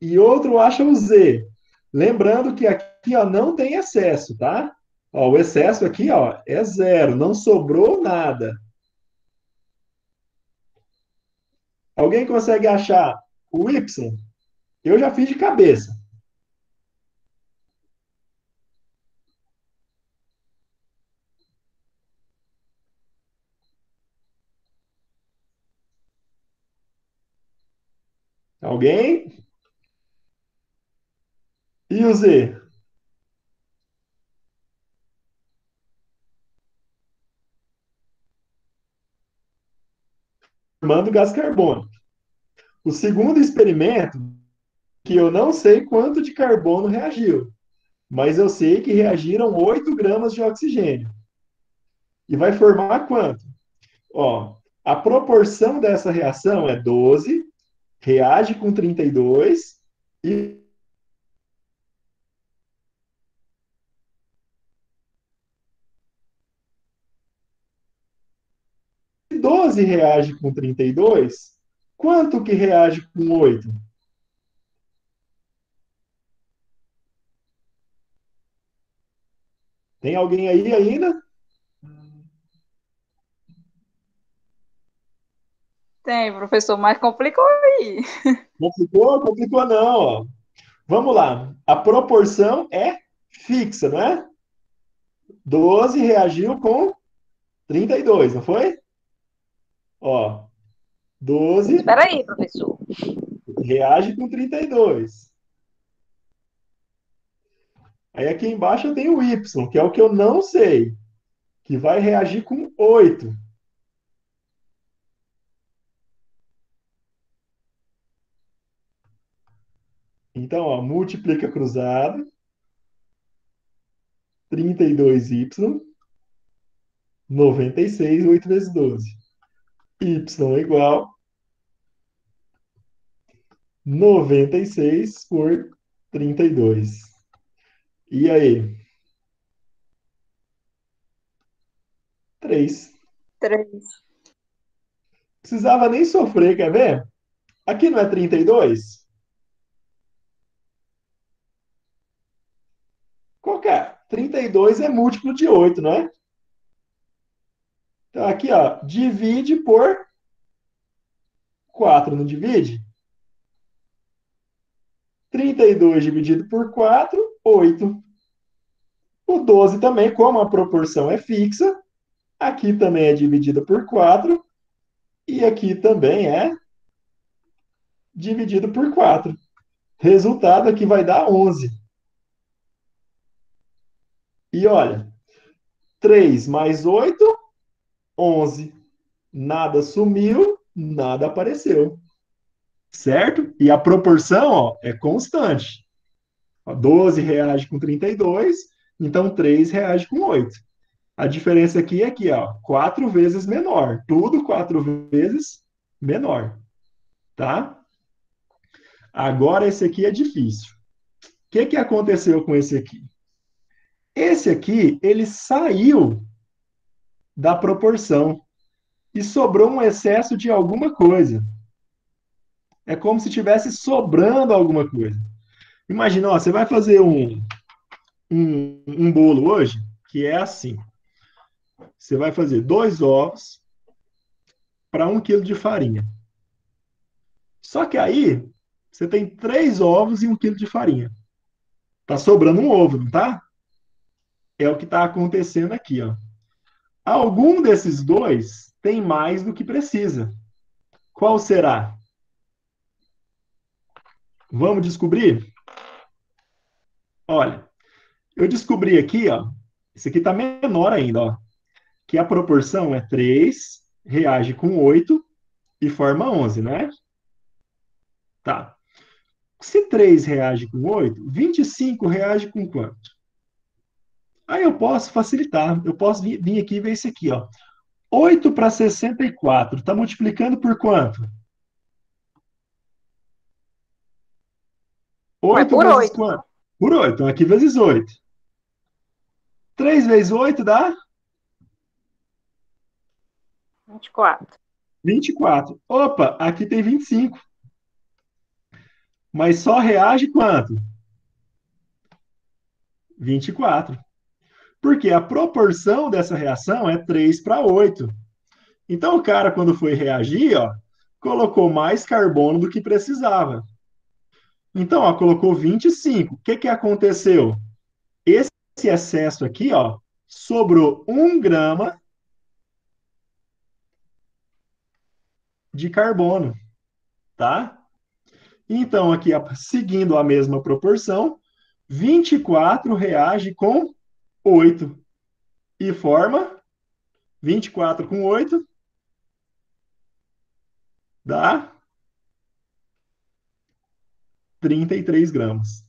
[SPEAKER 1] e outro acha o z. Lembrando que aqui ó, não tem excesso, tá? Ó, o excesso aqui ó, é zero, não sobrou nada. Alguém consegue achar o y? Eu já fiz de cabeça. Alguém? E o Z? Formando gás carbônico. O segundo experimento, que eu não sei quanto de carbono reagiu, mas eu sei que reagiram 8 gramas de oxigênio. E vai formar quanto? Ó, a proporção dessa reação é 12, reage com 32 e 12 reage com 32. Quanto que reage com 8? Tem alguém aí ainda?
[SPEAKER 2] Tem, professor, mas complicou aí.
[SPEAKER 1] Complicou? Complicou não, ó. Vamos lá. A proporção é fixa, não é? 12 reagiu com 32, não foi? Ó, 12
[SPEAKER 3] Espera aí, professor.
[SPEAKER 1] reage com 32. Aí aqui embaixo eu tenho o Y, que é o que eu não sei, que vai reagir com 8. Então, ó, multiplica cruzado, 32Y, 96, 8 vezes 12. Y é igual 96 por 32. E aí? 3.
[SPEAKER 2] Três.
[SPEAKER 1] Precisava nem sofrer, quer ver? Aqui não é 32? Qual que é? 32 é múltiplo de 8, não é? Então aqui, ó, divide por 4, não divide? 32 dividido por 4, 8. O 12 também, como a proporção é fixa, aqui também é dividido por 4 e aqui também é dividido por 4. Resultado aqui vai dar 11. E olha, 3 mais 8, 11. Nada sumiu, nada apareceu. Certo? E a proporção, ó, é constante. Ó, 12 reage com 32, então 3 reage com 8. A diferença aqui, ó, 4 vezes menor. Tudo 4 vezes menor. Tá? Agora esse aqui é difícil. O que, que aconteceu com esse aqui? Esse aqui, ele saiu da proporção e sobrou um excesso de alguma coisa. É como se tivesse sobrando alguma coisa. Imagina, ó, você vai fazer um bolo hoje, que é assim. Você vai fazer 2 ovos para 1 quilo de farinha. Só que aí, você tem 3 ovos e 1 quilo de farinha. Tá sobrando um ovo, não tá? É o que está acontecendo aqui, ó. Algum desses dois tem mais do que precisa. Qual será? Vamos descobrir? Olha, eu descobri aqui, ó. Esse aqui está menor ainda, ó. Que a proporção é 3 reage com 8 e forma 11, né? Tá. Se 3 reage com 8, 25 reage com quanto? Aí eu posso facilitar. Eu posso vir aqui e ver isso aqui, ó. 8 para 64. Está multiplicando por quanto?
[SPEAKER 3] Vai
[SPEAKER 1] 8
[SPEAKER 3] por
[SPEAKER 1] vezes
[SPEAKER 3] 8.
[SPEAKER 1] quanto? Por 8. Então aqui vezes 8. 3 vezes 8 dá
[SPEAKER 3] 24.
[SPEAKER 1] 24. Opa, aqui tem 25. Mas só reage quanto? 24. Porque a proporção dessa reação é 3 para 8. Então o cara, quando foi reagir, ó, colocou mais carbono do que precisava. Então, ó, colocou 25. O que, que aconteceu? Esse excesso aqui, ó, sobrou 1 grama de carbono, tá? Então, aqui, seguindo a mesma proporção, 24 reage com 8. E forma 24 com 8 dá 33 gramas.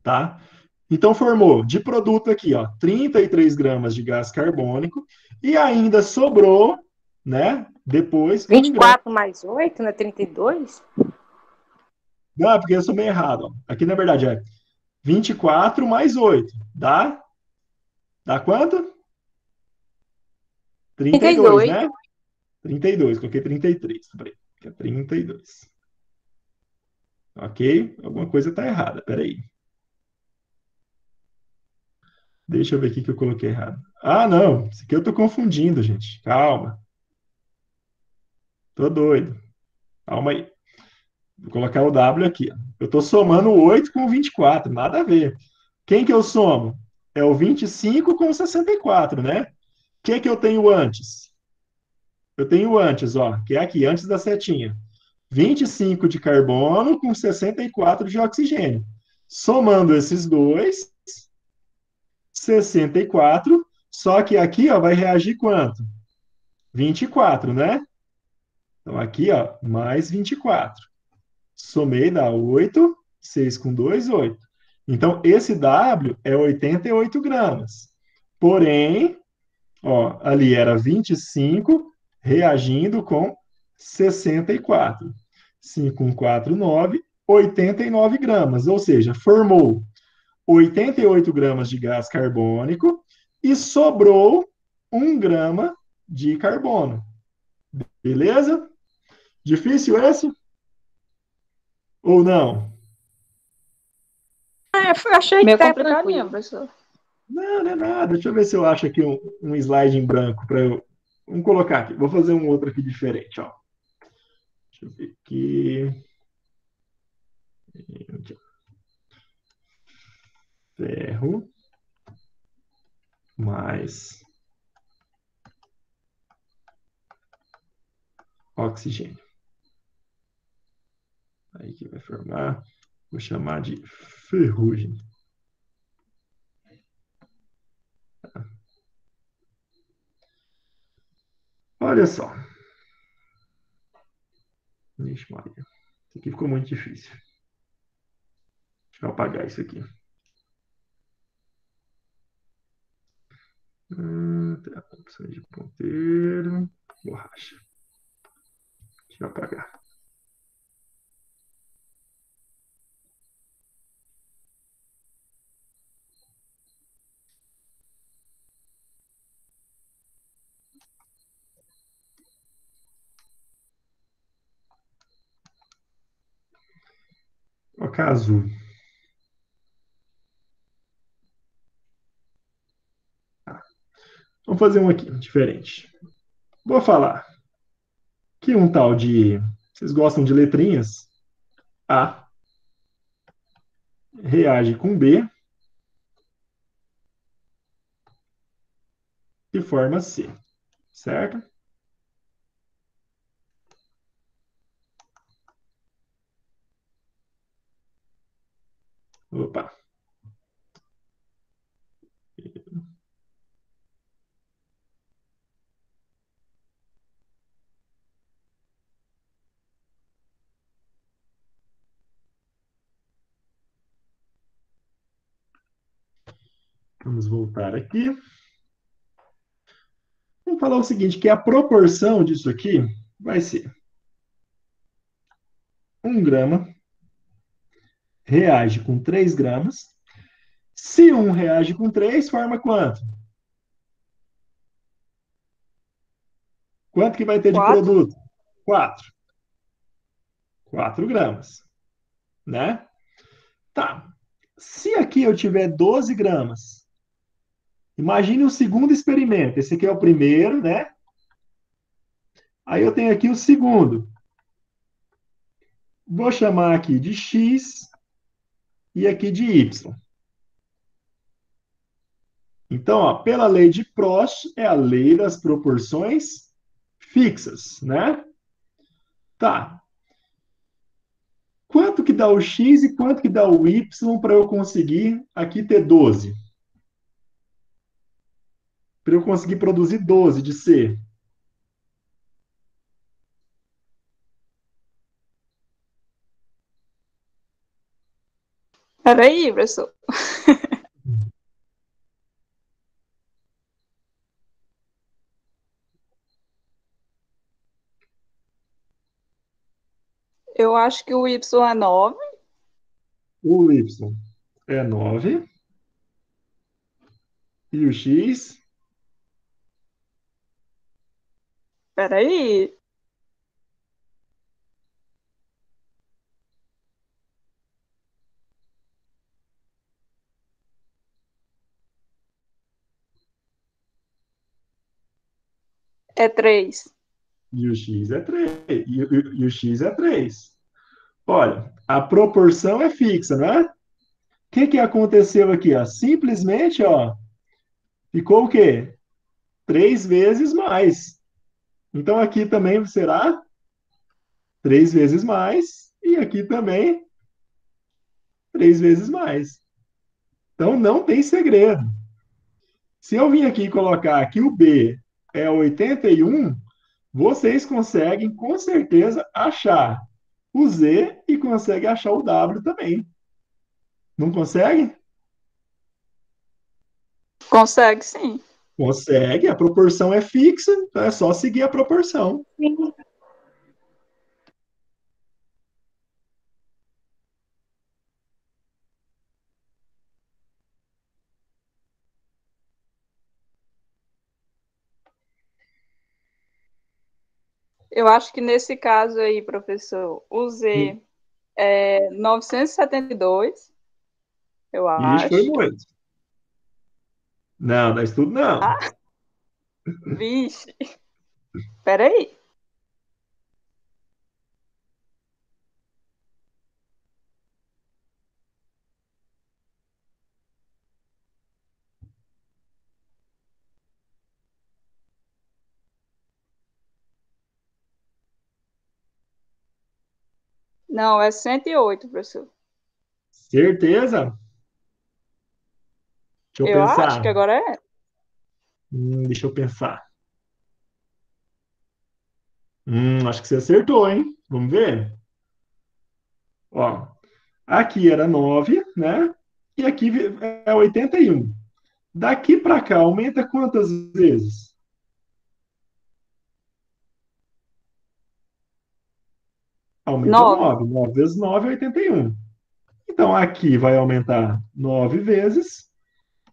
[SPEAKER 1] Tá? Então, formou de produto aqui, ó, 33 gramas de gás carbônico e ainda sobrou, né, depois,
[SPEAKER 3] 24 mais 8, não é 32?
[SPEAKER 1] Não, porque eu sou meio errado. Ó. Aqui, na verdade, é 24 mais 8. Dá quanto? 32,
[SPEAKER 3] 32.
[SPEAKER 1] né? 32, coloquei 33. Peraí, que é 32. Ok? Alguma coisa está errada, peraí. Deixa eu ver aqui que eu coloquei errado. Ah, não. Isso aqui eu estou confundindo, gente. Calma. Tô doido. Calma aí. Vou colocar o W aqui. Ó. Eu estou somando o 8 com o 24. Nada a ver. Quem que eu somo? É o 25 com o 64, né? O que eu tenho antes? Eu tenho antes, ó, que é aqui, antes da setinha. 25 de carbono com 64 de oxigênio. Somando esses dois, 64. Só que aqui, ó, vai reagir quanto? 24, né? Então aqui, ó, mais 24. Somei, dá 8. 6 com 2, 8. Então esse W é 88 gramas. Porém, ó, ali era 25 reagindo com 64. 5 com 4, 9, 89 gramas. Ou seja, formou 88 gramas de gás carbônico e sobrou 1 grama de carbono. Beleza? Difícil esse? Ou não?
[SPEAKER 3] Eu achei
[SPEAKER 2] Meio
[SPEAKER 3] que tá
[SPEAKER 2] complicadinho,
[SPEAKER 3] tranquilo.
[SPEAKER 2] professor.
[SPEAKER 1] Não, não é nada. Deixa eu ver se eu acho aqui um slide em branco para eu. Vamos colocar aqui. Vou fazer um outro aqui diferente, ó. Deixa eu ver aqui. Ferro mais oxigênio. Aí que vai formar, vou chamar de ferrugem. Olha só. Ixi, Maria. Isso aqui ficou muito difícil. Deixa eu apagar isso aqui. Opções de ponteiro. Borracha. Deixa eu apagar. Colocar azul. Vamos fazer um aqui, diferente. Vou falar que um tal de... Vocês gostam de letrinhas? A reage com B e forma C. Certo? Opa. Vamos voltar aqui. Vamos falar o seguinte, que a proporção disso aqui vai ser 1 grama reage com 3 gramas. Se um reage com 3, forma quanto? Quanto que vai ter de
[SPEAKER 2] 4.
[SPEAKER 1] produto? 4. 4 gramas, né? Tá. Se aqui eu tiver 12 gramas, imagine o segundo experimento. Esse aqui é o primeiro, né? Aí eu tenho aqui o segundo. Vou chamar aqui de X e aqui de Y. Então, ó, pela lei de Prost, é a lei das proporções fixas, né? Tá. Quanto que dá o x e quanto que dá o y para eu conseguir aqui ter 12? Para eu conseguir produzir 12 de C.
[SPEAKER 2] Peraí, professor. Eu acho que o Y é 9.
[SPEAKER 1] O y é 9 e o x
[SPEAKER 2] Peraí. É 3.
[SPEAKER 1] e o x é 3. E o x é 3. Olha, a proporção é fixa, não é? O que aconteceu aqui? Ó? Simplesmente, ó, ficou o quê? 3 vezes mais. Então aqui também será 3 vezes mais. E aqui também 3 vezes mais. Então não tem segredo. Se eu vim aqui e colocar que o B é 81, vocês conseguem com certeza achar o Z e conseguem achar o W também. Não conseguem?
[SPEAKER 2] Consegue, sim.
[SPEAKER 1] Consegue, a proporção é fixa, então é só seguir a proporção.
[SPEAKER 3] Sim.
[SPEAKER 2] Eu acho que nesse caso aí, professor, o Z é 972, eu
[SPEAKER 1] Ixi, foi
[SPEAKER 2] acho.
[SPEAKER 1] muito. Não, dá estudo não.
[SPEAKER 2] Ah, vixe. Peraí. Não, é 108, professor.
[SPEAKER 1] Certeza? Deixa eu
[SPEAKER 2] Eu acho que
[SPEAKER 1] pensar.
[SPEAKER 2] agora é.
[SPEAKER 1] Deixa eu pensar. Acho que você acertou, hein? Vamos ver? Ó, aqui era 9, né? E aqui é 81. Daqui para cá, aumenta quantas vezes? Aumenta
[SPEAKER 2] 9.
[SPEAKER 1] 9. 9 vezes 9 é 81. Então, aqui vai aumentar 9 vezes.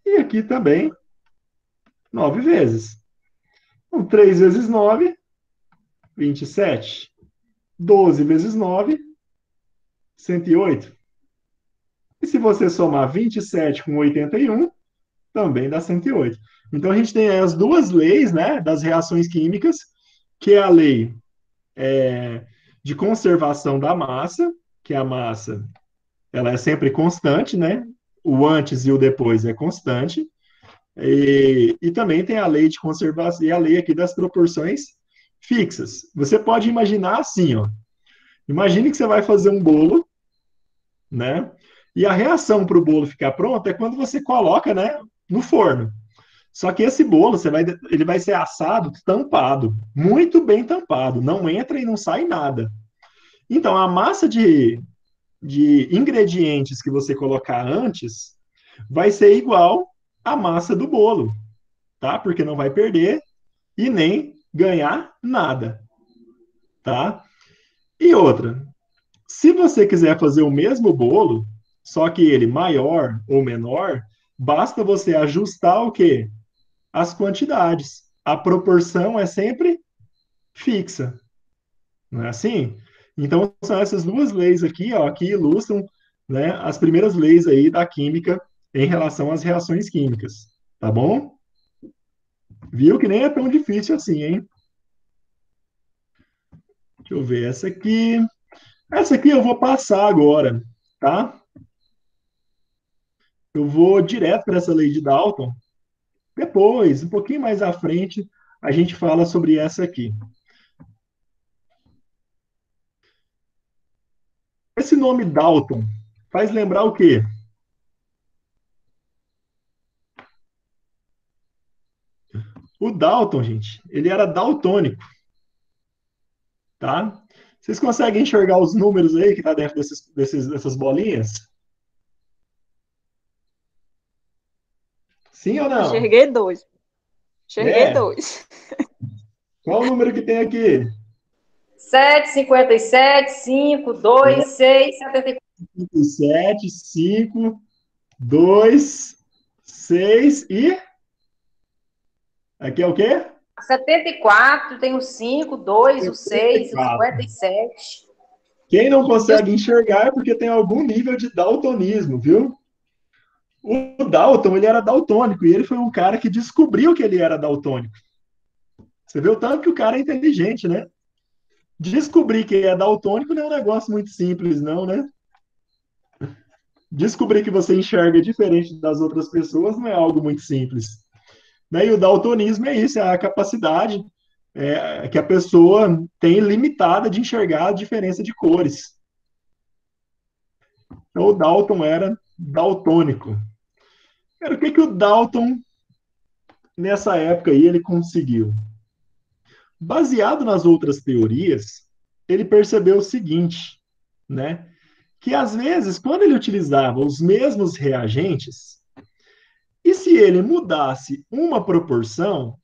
[SPEAKER 1] E aqui também 9 vezes. Então, 3 vezes 9, 27. 12 vezes 9, 108. E se você somar 27 com 81, também dá 108. Então, a gente tem as duas leis, né, das reações químicas, que é a lei de conservação da massa, que a massa ela é sempre constante, né? O antes e o depois é constante. E também tem a lei de conservação e a lei aqui das proporções fixas. Você pode imaginar assim, ó. Imagine que você vai fazer um bolo, né? E a reação para o bolo ficar pronto é quando você coloca, né, no forno. Só que esse bolo, ele vai ser assado tampado, muito bem tampado, não entra e não sai nada. Então, a massa de ingredientes que você colocar antes vai ser igual à massa do bolo, tá? Porque não vai perder e nem ganhar nada, tá? E outra, se você quiser fazer o mesmo bolo, só que ele maior ou menor, basta você ajustar o quê? As quantidades. A proporção é sempre fixa, não é assim? Então, são essas duas leis aqui, ó, que ilustram, né, as primeiras leis aí da química em relação às reações químicas, tá bom? Viu que nem é tão difícil assim, hein? Deixa eu ver essa aqui. Essa aqui eu vou passar agora, tá? Eu vou direto para essa lei de Dalton. Depois, um pouquinho mais à frente, a gente fala sobre essa aqui. Esse nome Dalton faz lembrar o quê? O Dalton, gente, ele era daltônico, tá? Vocês conseguem enxergar os números aí que tá dentro dessas bolinhas? Sim ou não?
[SPEAKER 2] Enxerguei dois. Enxerguei
[SPEAKER 1] É.
[SPEAKER 2] dois.
[SPEAKER 1] Qual o número que tem aqui?
[SPEAKER 3] 7, 57, 5, 2, 6, 74.
[SPEAKER 1] 57, 5, 2, 6 e. Aqui é o quê?
[SPEAKER 3] 74, tem o 5, 2, o 6, o
[SPEAKER 1] 74.
[SPEAKER 3] 57.
[SPEAKER 1] Quem não
[SPEAKER 3] E o
[SPEAKER 1] consegue enxergar é porque tem algum nível de daltonismo, viu? O Dalton, ele era daltônico e ele foi um cara que descobriu que ele era daltônico. Você vê o tanto que o cara é inteligente, né? Descobrir que é daltônico não é um negócio muito simples, não, né? Descobrir que você enxerga diferente das outras pessoas não é algo muito simples. Né? E o daltonismo é isso, é a capacidade que a pessoa tem limitada de enxergar a diferença de cores. Então, o Dalton era daltônico. Cara, o que o Dalton, nessa época aí, ele conseguiu? Baseado nas outras teorias, ele percebeu o seguinte, né? Que às vezes, quando ele utilizava os mesmos reagentes, e se ele mudasse uma proporção,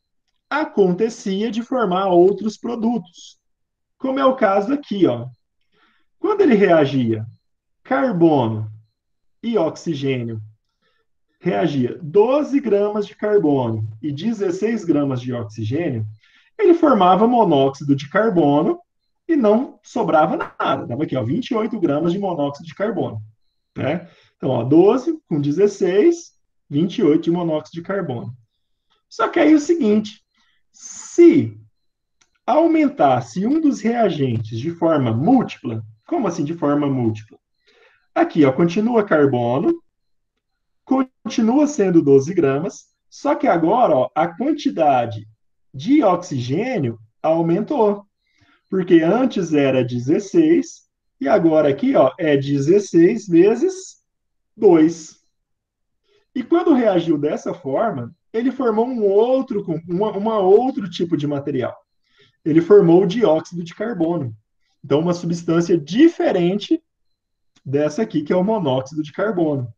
[SPEAKER 1] acontecia de formar outros produtos. Como é o caso aqui, ó. Quando ele reagia carbono e oxigênio, reagia 12 gramas de carbono e 16 gramas de oxigênio, ele formava monóxido de carbono e não sobrava nada. Dava aqui, ó, 28 gramas de monóxido de carbono. Né? Então, ó, 12 com 16, 28 de monóxido de carbono. Só que aí é o seguinte, se aumentasse um dos reagentes de forma múltipla, como assim de forma múltipla? Aqui, ó, continua carbono, continua sendo 12 gramas, só que agora ó, a quantidade de oxigênio aumentou, porque antes era 16 e agora aqui ó, é 16 vezes 2. E quando reagiu dessa forma, ele formou uma outro tipo de material. Ele formou o dióxido de carbono. Então, uma substância diferente dessa aqui, que é o monóxido de carbono.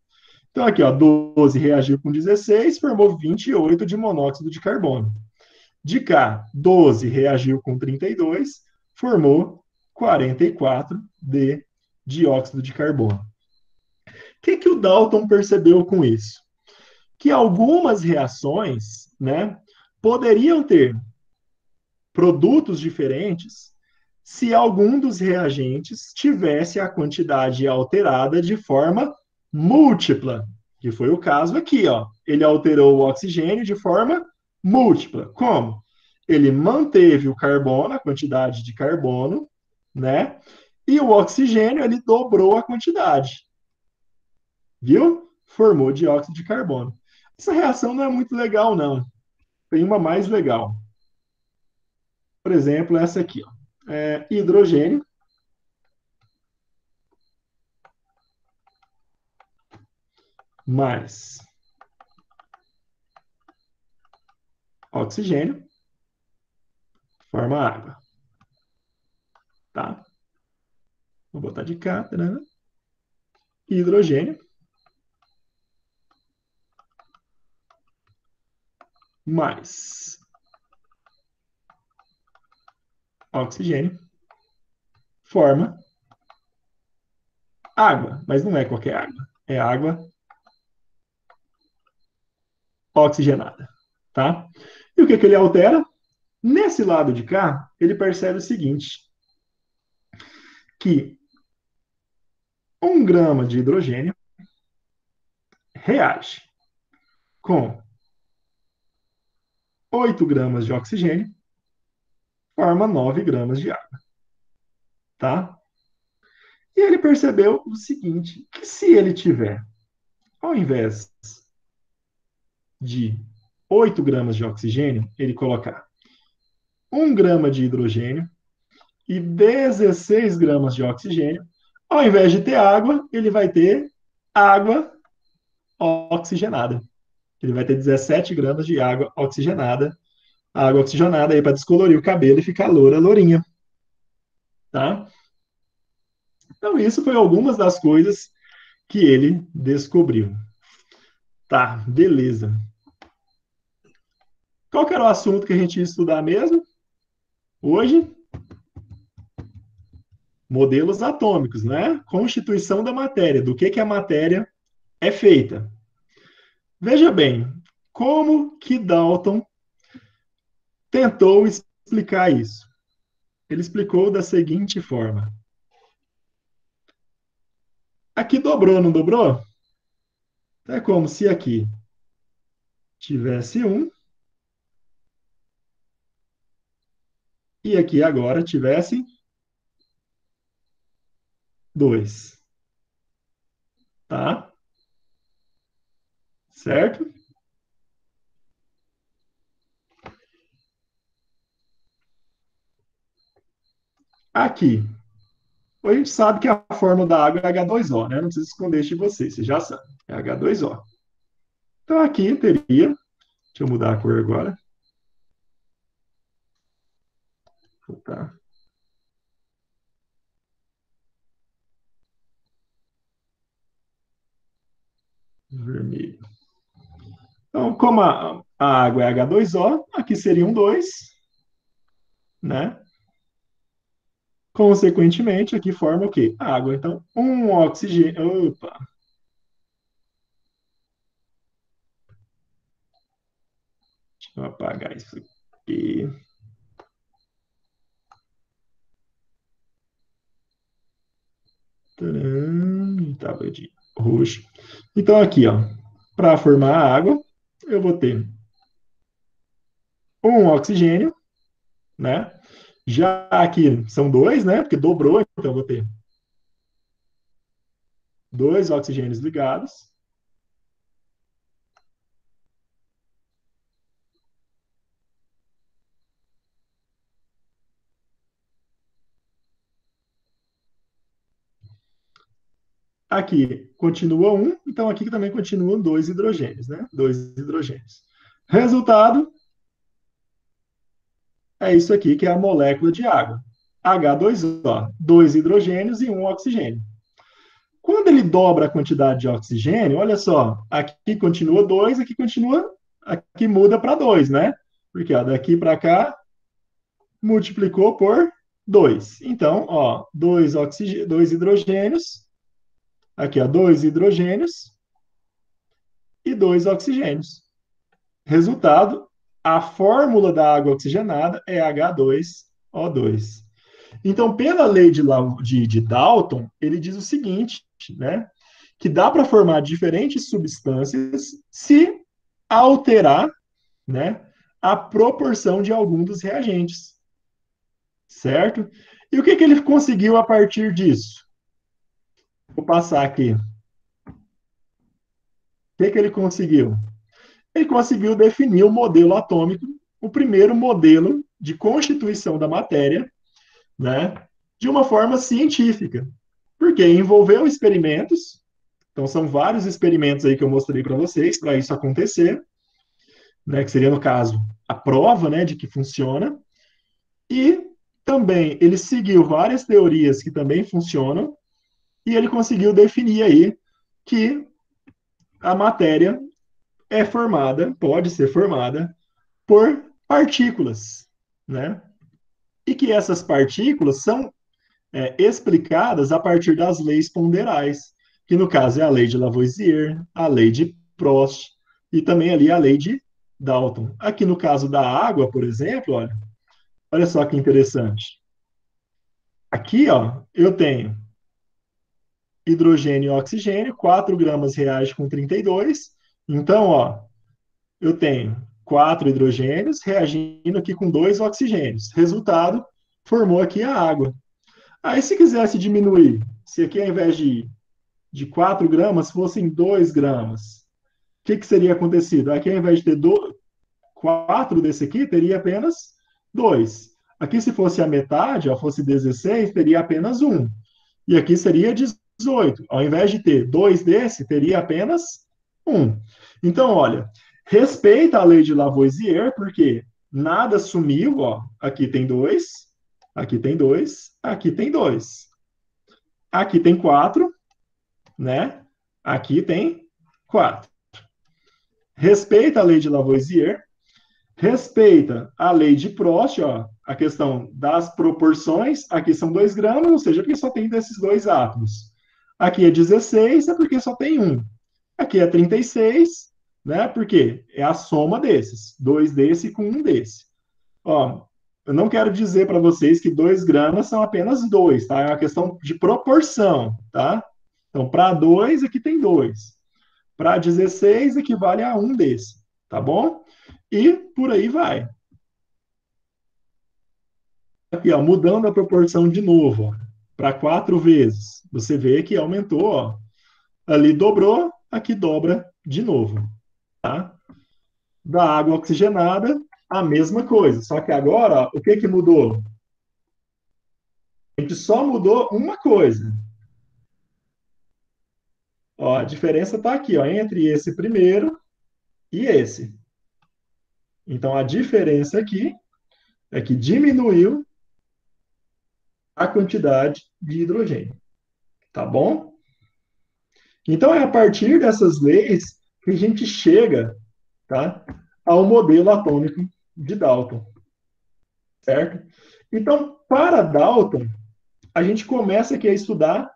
[SPEAKER 1] Então, aqui, ó, 12 reagiu com 16, formou 28 de monóxido de carbono. De cá, 12 reagiu com 32, formou 44 de dióxido de carbono. O que o Dalton percebeu com isso? Que algumas reações, né, poderiam ter produtos diferentes se algum dos reagentes tivesse a quantidade alterada de forma múltipla, que foi o caso aqui, ó. Ele alterou o oxigênio de forma múltipla. Como? Ele manteve o carbono, a quantidade de carbono, né? E o oxigênio, ele dobrou a quantidade. Viu? Formou dióxido de carbono. Essa reação não é muito legal, não. Tem uma mais legal. Por exemplo, essa aqui, ó. Hidrogênio mais oxigênio forma água. Tá? Vou botar de cá. Né? Hidrogênio mais oxigênio forma água. Mas não é qualquer água. É água oxigenada. Tá? E o que ele altera? Nesse lado de cá, ele percebe o seguinte, que 1 grama de hidrogênio reage com 8 gramas de oxigênio, forma 9 gramas de água. Tá? E ele percebeu o seguinte, que se ele tiver, ao invés de 8 gramas de oxigênio, ele colocar 1 grama de hidrogênio e 16 gramas de oxigênio, Ao invés de ter água, ele vai ter água oxigenada. Ele vai ter 17 gramas de água oxigenada. A água oxigenada aí para descolorir o cabelo e ficar loura, lourinha. Tá? Então, isso foi algumas das coisas que ele descobriu. Tá, beleza. Qual que era o assunto que a gente ia estudar mesmo? Hoje? Modelos atômicos, né? Constituição da matéria, do que a matéria é feita. Veja bem, como que Dalton tentou explicar isso? Ele explicou da seguinte forma. Aqui dobrou, não dobrou? É como se aqui tivesse 1 e aqui agora tivesse 2. Tá? Certo? Aqui. A gente sabe que a fórmula da água é H2O, né? Não precisa esconder isso de vocês, vocês já sabem. É H2O. Então aqui teria, deixa eu mudar a cor agora. Tá. Vermelho. Então, como a água é H2O, aqui seria um 2, né? Consequentemente, aqui forma o quê? Água. Então, um oxigênio. Opa! Deixa eu apagar isso aqui. Tava de roxo. Então, aqui, ó, para formar a água, eu vou ter um oxigênio, né? Já aqui são 2, né? Porque dobrou, então eu vou ter 2 oxigênios ligados. Aqui continua 1, então aqui também continuam 2 hidrogênios, né? 2 hidrogênios. Resultado é isso aqui, que é a molécula de água. H2O, 2 hidrogênios e 1 oxigênio. Quando ele dobra a quantidade de oxigênio, olha só, aqui continua 2, aqui muda para 2, né? Porque ó, daqui para cá multiplicou por 2. Então, ó, 2 hidrogênios, aqui ó, 2 hidrogênios e 2 oxigênios. Resultado, a fórmula da água oxigenada é H2O2. Então, pela lei de Dalton, ele diz o seguinte, né? Que dá para formar diferentes substâncias se alterar, né, a proporção de algum dos reagentes. Certo? E o que ele conseguiu a partir disso? Vou passar aqui. O que ele conseguiu? Ele conseguiu definir o modelo atômico, o primeiro modelo de constituição da matéria, né, de uma forma científica. Porque envolveu experimentos, então são vários experimentos aí que eu mostrei para vocês para isso acontecer, né, que seria, no caso, a prova, né, de que funciona. E também ele seguiu várias teorias que também funcionam, e ele conseguiu definir aí que a matéria é formada, pode ser formada, por partículas, né? E que essas partículas são explicadas a partir das leis ponderais, que no caso é a lei de Lavoisier, a lei de Prost e também ali a lei de Dalton. Aqui no caso da água, por exemplo, olha só que interessante. Aqui, ó, eu tenho hidrogênio e oxigênio, 4 gramas reage com 32. Então, ó, eu tenho 4 hidrogênios reagindo aqui com 2 oxigênios. Resultado, formou aqui a água. Aí, se quisesse diminuir, se aqui ao invés de 4 gramas fossem 2 gramas, o que seria acontecido? Aqui ao invés de ter 4 desse aqui, teria apenas 2. Aqui, se fosse a metade, ó, fosse 16, teria apenas 1. E aqui seria 18. Ao invés de ter 2 desse, teria apenas 1. Então, olha, respeita a lei de Lavoisier, porque nada sumiu, ó. Aqui tem 2, aqui tem 2, aqui tem 2. Aqui tem 4, né? Aqui tem 4. Respeita a lei de Lavoisier, respeita a lei de Prost, ó, a questão das proporções. Aqui são 2 gramas, ou seja, porque só tem desses dois átomos. Aqui é 16, é porque só tem um. Aqui é 36, né? Porque é a soma desses. 2 desse com um desse. Ó, eu não quero dizer para vocês que 2 gramas são apenas 2, tá? É uma questão de proporção, tá? Então, para 2, aqui tem 2. Para 16, equivale a um desse, tá bom? E por aí vai. Aqui, ó, mudando a proporção de novo, para 4 vezes. Você vê que aumentou, ó. Ali dobrou, aqui dobra de novo, tá? Da água oxigenada, a mesma coisa. Só que agora, ó, o que que mudou? A gente só mudou uma coisa. Ó, a diferença está aqui, ó, entre esse primeiro e esse. Então, a diferença aqui é que diminuiu a quantidade de hidrogênio, tá bom? Então, é a partir dessas leis que a gente chega, tá, ao modelo atômico de Dalton, certo? Então, para Dalton, a gente começa aqui a estudar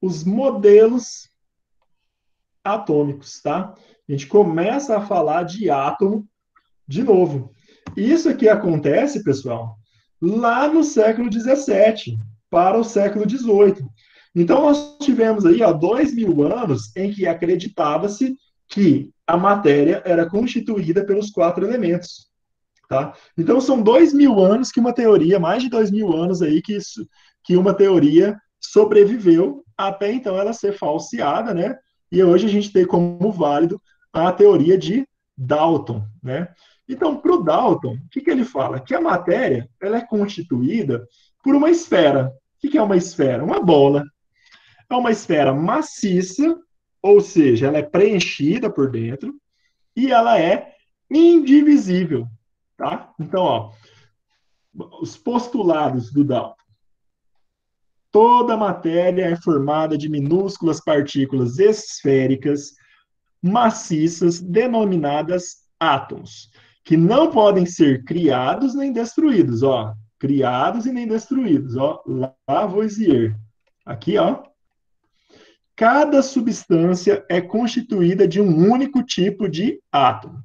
[SPEAKER 1] os modelos atômicos, tá? A gente começa a falar de átomo de novo. E isso aqui acontece, pessoal, lá no século XVII para o século XVIII. Então, nós tivemos aí, ó, 2.000 anos em que acreditava-se que a matéria era constituída pelos 4 elementos. Tá? Então, são 2.000 anos que uma teoria, mais de 2.000 anos aí que uma teoria sobreviveu até então ela ser falseada, né? E hoje a gente tem como válido a teoria de Dalton, né? Então, para o Dalton, o que ele fala? Que a matéria ela é constituída por uma esfera. O que é uma esfera? Uma bola. É uma esfera maciça, ou seja, ela é preenchida por dentro e ela é indivisível, tá? Então, ó, os postulados do Dalton. Toda matéria é formada de minúsculas partículas esféricas maciças denominadas átomos, que não podem ser criados nem destruídos, ó, criados e nem destruídos, ó, Lavoisier. Aqui, ó. Cada substância é constituída de um único tipo de átomo.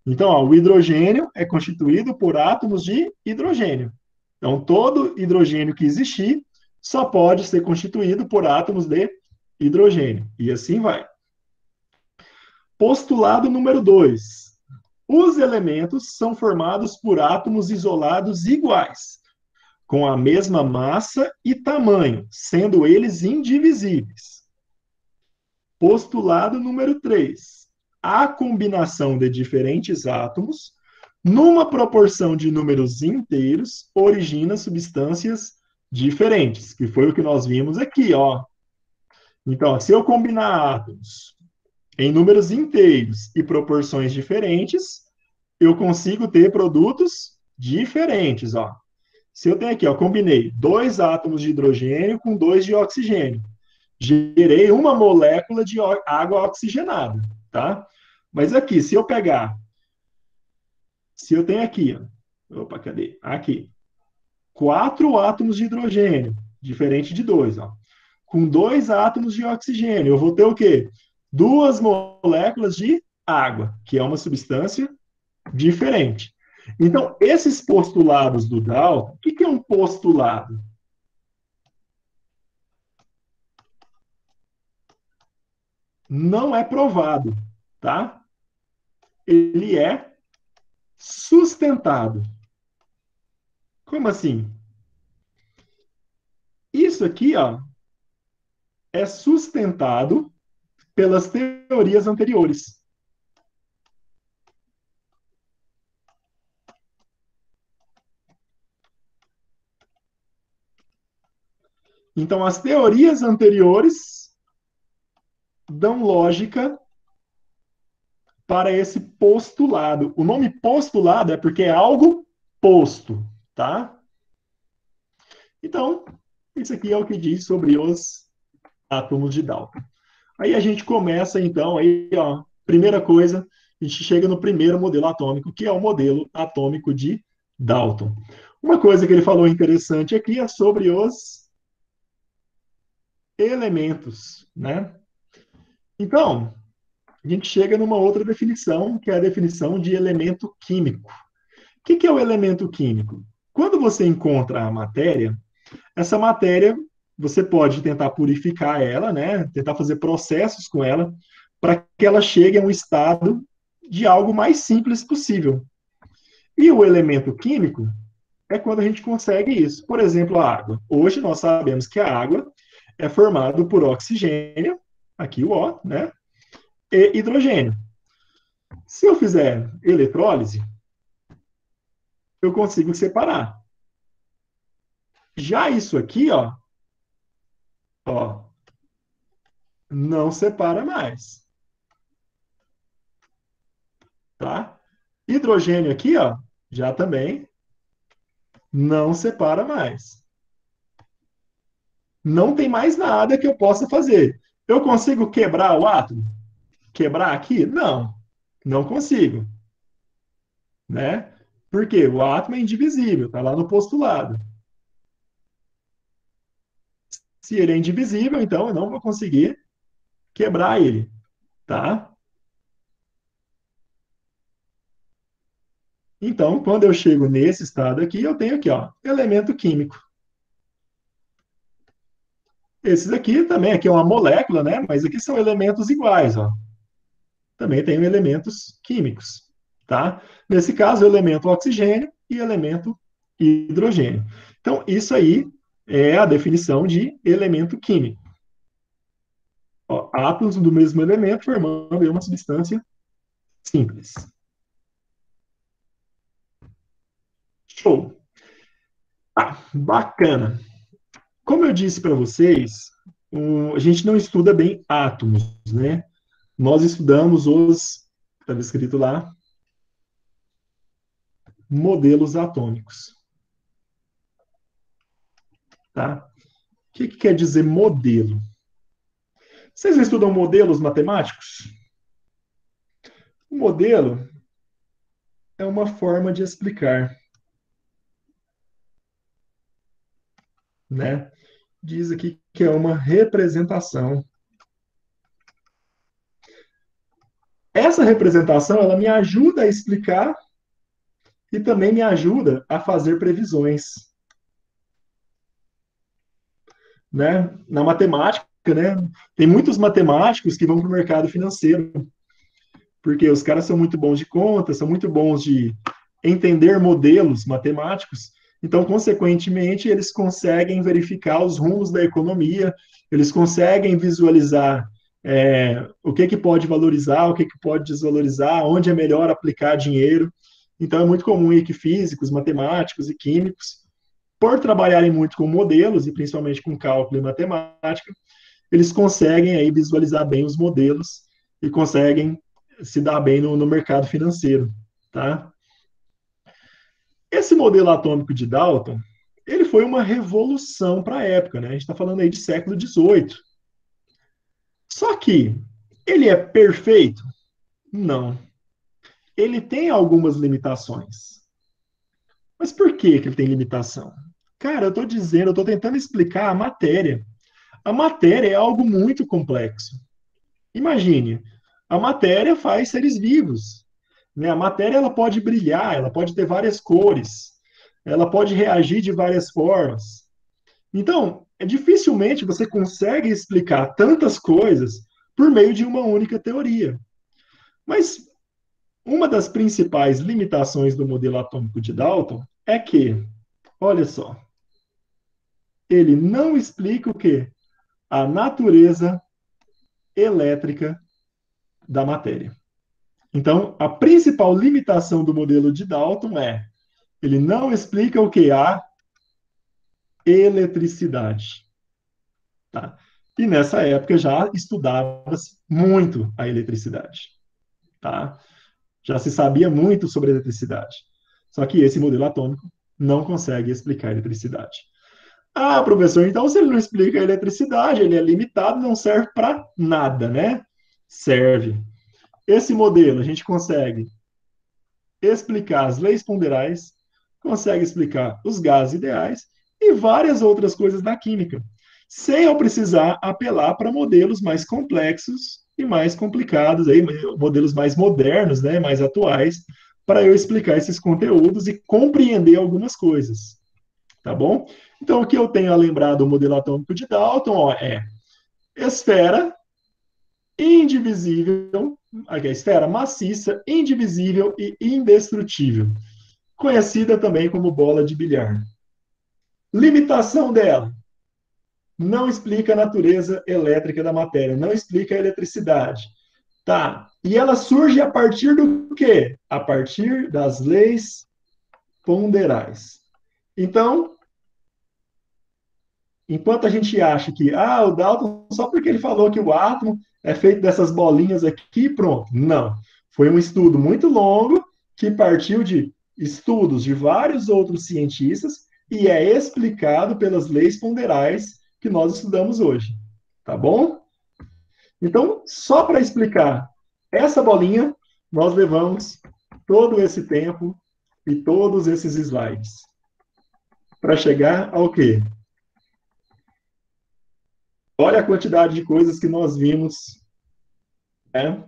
[SPEAKER 1] Então, ó, o hidrogênio é constituído por átomos de hidrogênio. Então, todo hidrogênio que existir só pode ser constituído por átomos de hidrogênio. E assim vai. Postulado número 2. Os elementos são formados por átomos isolados iguais, com a mesma massa e tamanho, sendo eles indivisíveis. Postulado número 3. A combinação de diferentes átomos, numa proporção de números inteiros, origina substâncias diferentes, que foi o que nós vimos aqui, ó. Então, se eu combinar átomos em números inteiros e proporções diferentes, eu consigo ter produtos diferentes, ó. Se eu tenho aqui, ó, combinei 2 átomos de hidrogênio com 2 de oxigênio, gerei uma molécula de água oxigenada, tá? Mas aqui, se eu pegar, se eu tenho aqui, ó, opa, cadê? Aqui, 4 átomos de hidrogênio, diferente de 2, ó. Com 2 átomos de oxigênio, eu vou ter o quê? 2 moléculas de água, que é uma substância diferente. Então, esses postulados do Dalton, o que é um postulado? Não é provado, tá? Ele é sustentado. Como assim? Isso aqui, ó, é sustentado pelas teorias anteriores. Então, as teorias anteriores dão lógica para esse postulado. O nome postulado é porque é algo posto, tá? Então, isso aqui é o que diz sobre os átomos de Dalton. Aí a gente começa, então, aí, ó, primeira coisa, a gente chega no primeiro modelo atômico, que é o modelo atômico de Dalton. Uma coisa que ele falou interessante aqui é sobre os elementos, né? Então, a gente chega numa outra definição, que é a definição de elemento químico. O que é o elemento químico? Quando você encontra a matéria, essa matéria você pode tentar purificar ela, né? Tentar fazer processos com ela para que ela chegue a um estado de algo mais simples possível. E o elemento químico é quando a gente consegue isso. Por exemplo, a água. Hoje nós sabemos que a água é formada por oxigênio, aqui o O, né? E hidrogênio. Se eu fizer eletrólise, eu consigo separar. Já isso aqui, ó, não separa mais, tá? Hidrogênio aqui, ó, já também não separa mais. Não tem mais nada que eu possa fazer. Eu consigo quebrar o átomo? Quebrar aqui? Não, não consigo, né? Porque o átomo é indivisível, tá lá no postulado. Se ele é indivisível, então eu não vou conseguir quebrar ele, tá? Então, quando eu chego nesse estado aqui, eu tenho aqui, ó, elemento químico. Esses aqui também, aqui é uma molécula, né? Mas aqui são elementos iguais, ó. Também tem elementos químicos, tá? Nesse caso, elemento oxigênio e elemento hidrogênio. Então, isso aí é a definição de elemento químico. Ó, átomos do mesmo elemento formando uma substância simples. Show. Ah, bacana. Como eu disse para vocês, a gente não estuda bem átomos, né? Nós estudamos estava escrito lá, modelos atômicos, tá? O que quer dizer modelo? Vocês estudam modelos matemáticos? O modelo é uma forma de explicar, né? Diz aqui que é uma representação. Essa representação, ela me ajuda a explicar e também me ajuda a fazer previsões, né? Na matemática, né? Tem muitos matemáticos que vão para o mercado financeiro, porque os caras são muito bons de conta, são muito bons de entender modelos matemáticos, então, consequentemente, eles conseguem verificar os rumos da economia, eles conseguem visualizar o que pode valorizar, o que pode desvalorizar, onde é melhor aplicar dinheiro. Então, é muito comum aí que físicos, matemáticos e químicos, por trabalharem muito com modelos, e principalmente com cálculo e matemática, eles conseguem aí visualizar bem os modelos e conseguem se dar bem no mercado financeiro, tá? Esse modelo atômico de Dalton, ele foi uma revolução para a época, né? A gente está falando aí de século XVIII. Só que ele é perfeito? Não. Ele tem algumas limitações. Mas por que ele tem limitação? Cara, eu estou tentando explicar a matéria. A matéria é algo muito complexo. Imagine, a matéria faz seres vivos, né? A matéria ela pode brilhar, ela pode ter várias cores, ela pode reagir de várias formas. Então, dificilmente você consegue explicar tantas coisas por meio de uma única teoria. Mas uma das principais limitações do modelo atômico de Dalton é que, olha só, ele não explica o quê? A natureza elétrica da matéria. Então, a principal limitação do modelo de Dalton é ele não explica o que? A eletricidade. tá? E nessa época já estudava-se muito a eletricidade, tá? Já se sabia muito sobre a eletricidade. Só que esse modelo atômico não consegue explicar a eletricidade. Ah, professor, então se ele não explica a eletricidade, ele é limitado, não serve para nada, né? Serve. Esse modelo a gente consegue explicar as leis ponderais, consegue explicar os gases ideais e várias outras coisas da química, sem eu precisar apelar para modelos mais complexos e mais complicados, aí, modelos mais modernos, né, mais atuais, para eu explicar esses conteúdos e compreender algumas coisas, tá bom? Então, o que eu tenho a lembrar do modelo atômico de Dalton ó, é esfera indivisível, aqui, a esfera maciça, indivisível e indestrutível, conhecida também como bola de bilhar. Limitação dela: não explica a natureza elétrica da matéria, não explica a eletricidade. Tá. E ela surge a partir do quê? A partir das leis ponderais. Então, enquanto a gente acha que o Dalton, só porque ele falou que o átomo é feito dessas bolinhas aqui, pronto. Não. Foi um estudo muito longo que partiu de estudos de vários outros cientistas e é explicado pelas leis ponderais que nós estudamos hoje. Tá bom? Então, só para explicar essa bolinha, nós levamos todo esse tempo e todos esses slides para chegar ao quê? Olha a quantidade de coisas que nós vimos, né?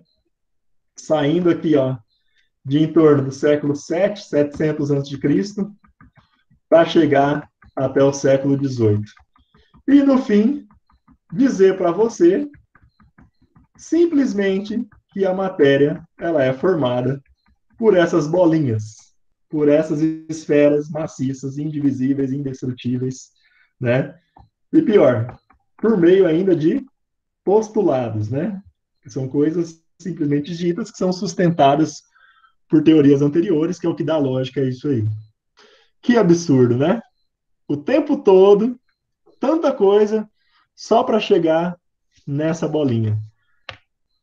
[SPEAKER 1] Saindo aqui, ó, de em torno do século 7, 700 a.C., para chegar até o século 18. E, no fim, dizer para você simplesmente que a matéria ela é formada por essas bolinhas, por essas esferas maciças, indivisíveis, indestrutíveis, né? E pior, por meio ainda de postulados, né? Que são coisas simplesmente ditas que são sustentadas por teorias anteriores, que é o que dá lógica a isso aí. Que absurdo, né? O tempo todo, tanta coisa, só para chegar nessa bolinha.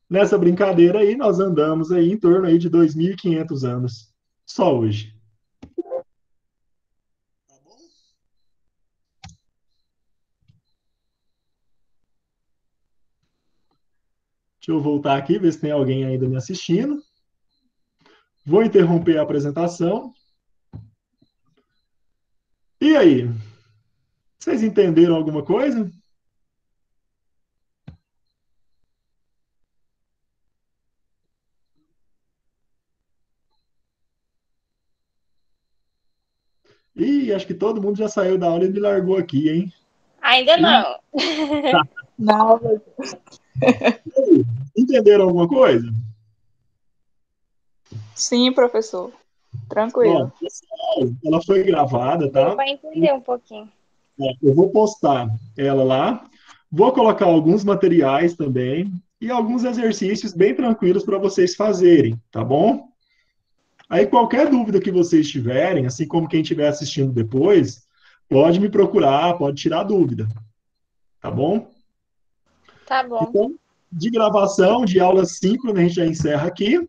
[SPEAKER 1] Nessa brincadeira aí, nós andamos aí em torno aí de 2.500 anos, só hoje. Deixa eu voltar aqui, ver se tem alguém ainda me assistindo. Vou interromper a apresentação. E aí? Vocês entenderam alguma coisa? Ih, acho que todo mundo já saiu da aula e me largou aqui, hein?
[SPEAKER 4] Ainda não.
[SPEAKER 1] Tá.
[SPEAKER 2] Não,
[SPEAKER 1] Entenderam alguma coisa?
[SPEAKER 2] sim, professor.
[SPEAKER 1] Ó,
[SPEAKER 2] Tranquilo.
[SPEAKER 1] essa aula, ela foi gravada,
[SPEAKER 4] Deu
[SPEAKER 1] tá?
[SPEAKER 4] para entender um pouquinho.
[SPEAKER 1] Eu vou postar ela lá. Vou colocar alguns materiais também e alguns exercícios bem tranquilos para vocês fazerem, tá bom? Aí qualquer dúvida que vocês tiverem, assim como quem estiver assistindo depois, pode me procurar, pode tirar dúvida, tá bom?
[SPEAKER 4] Tá bom.
[SPEAKER 1] Então, de gravação, de aula síncrona, a gente já encerra aqui.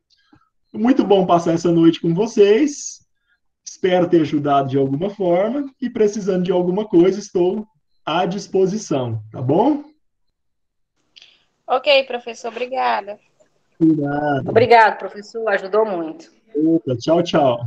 [SPEAKER 1] Muito bom passar essa noite com vocês. Espero ter ajudado de alguma forma e precisando de alguma coisa, estou à disposição, tá bom?
[SPEAKER 4] Ok, professor, obrigada.
[SPEAKER 1] Obrigado.
[SPEAKER 3] Obrigado, professor, ajudou muito.
[SPEAKER 1] Opa, tchau, tchau.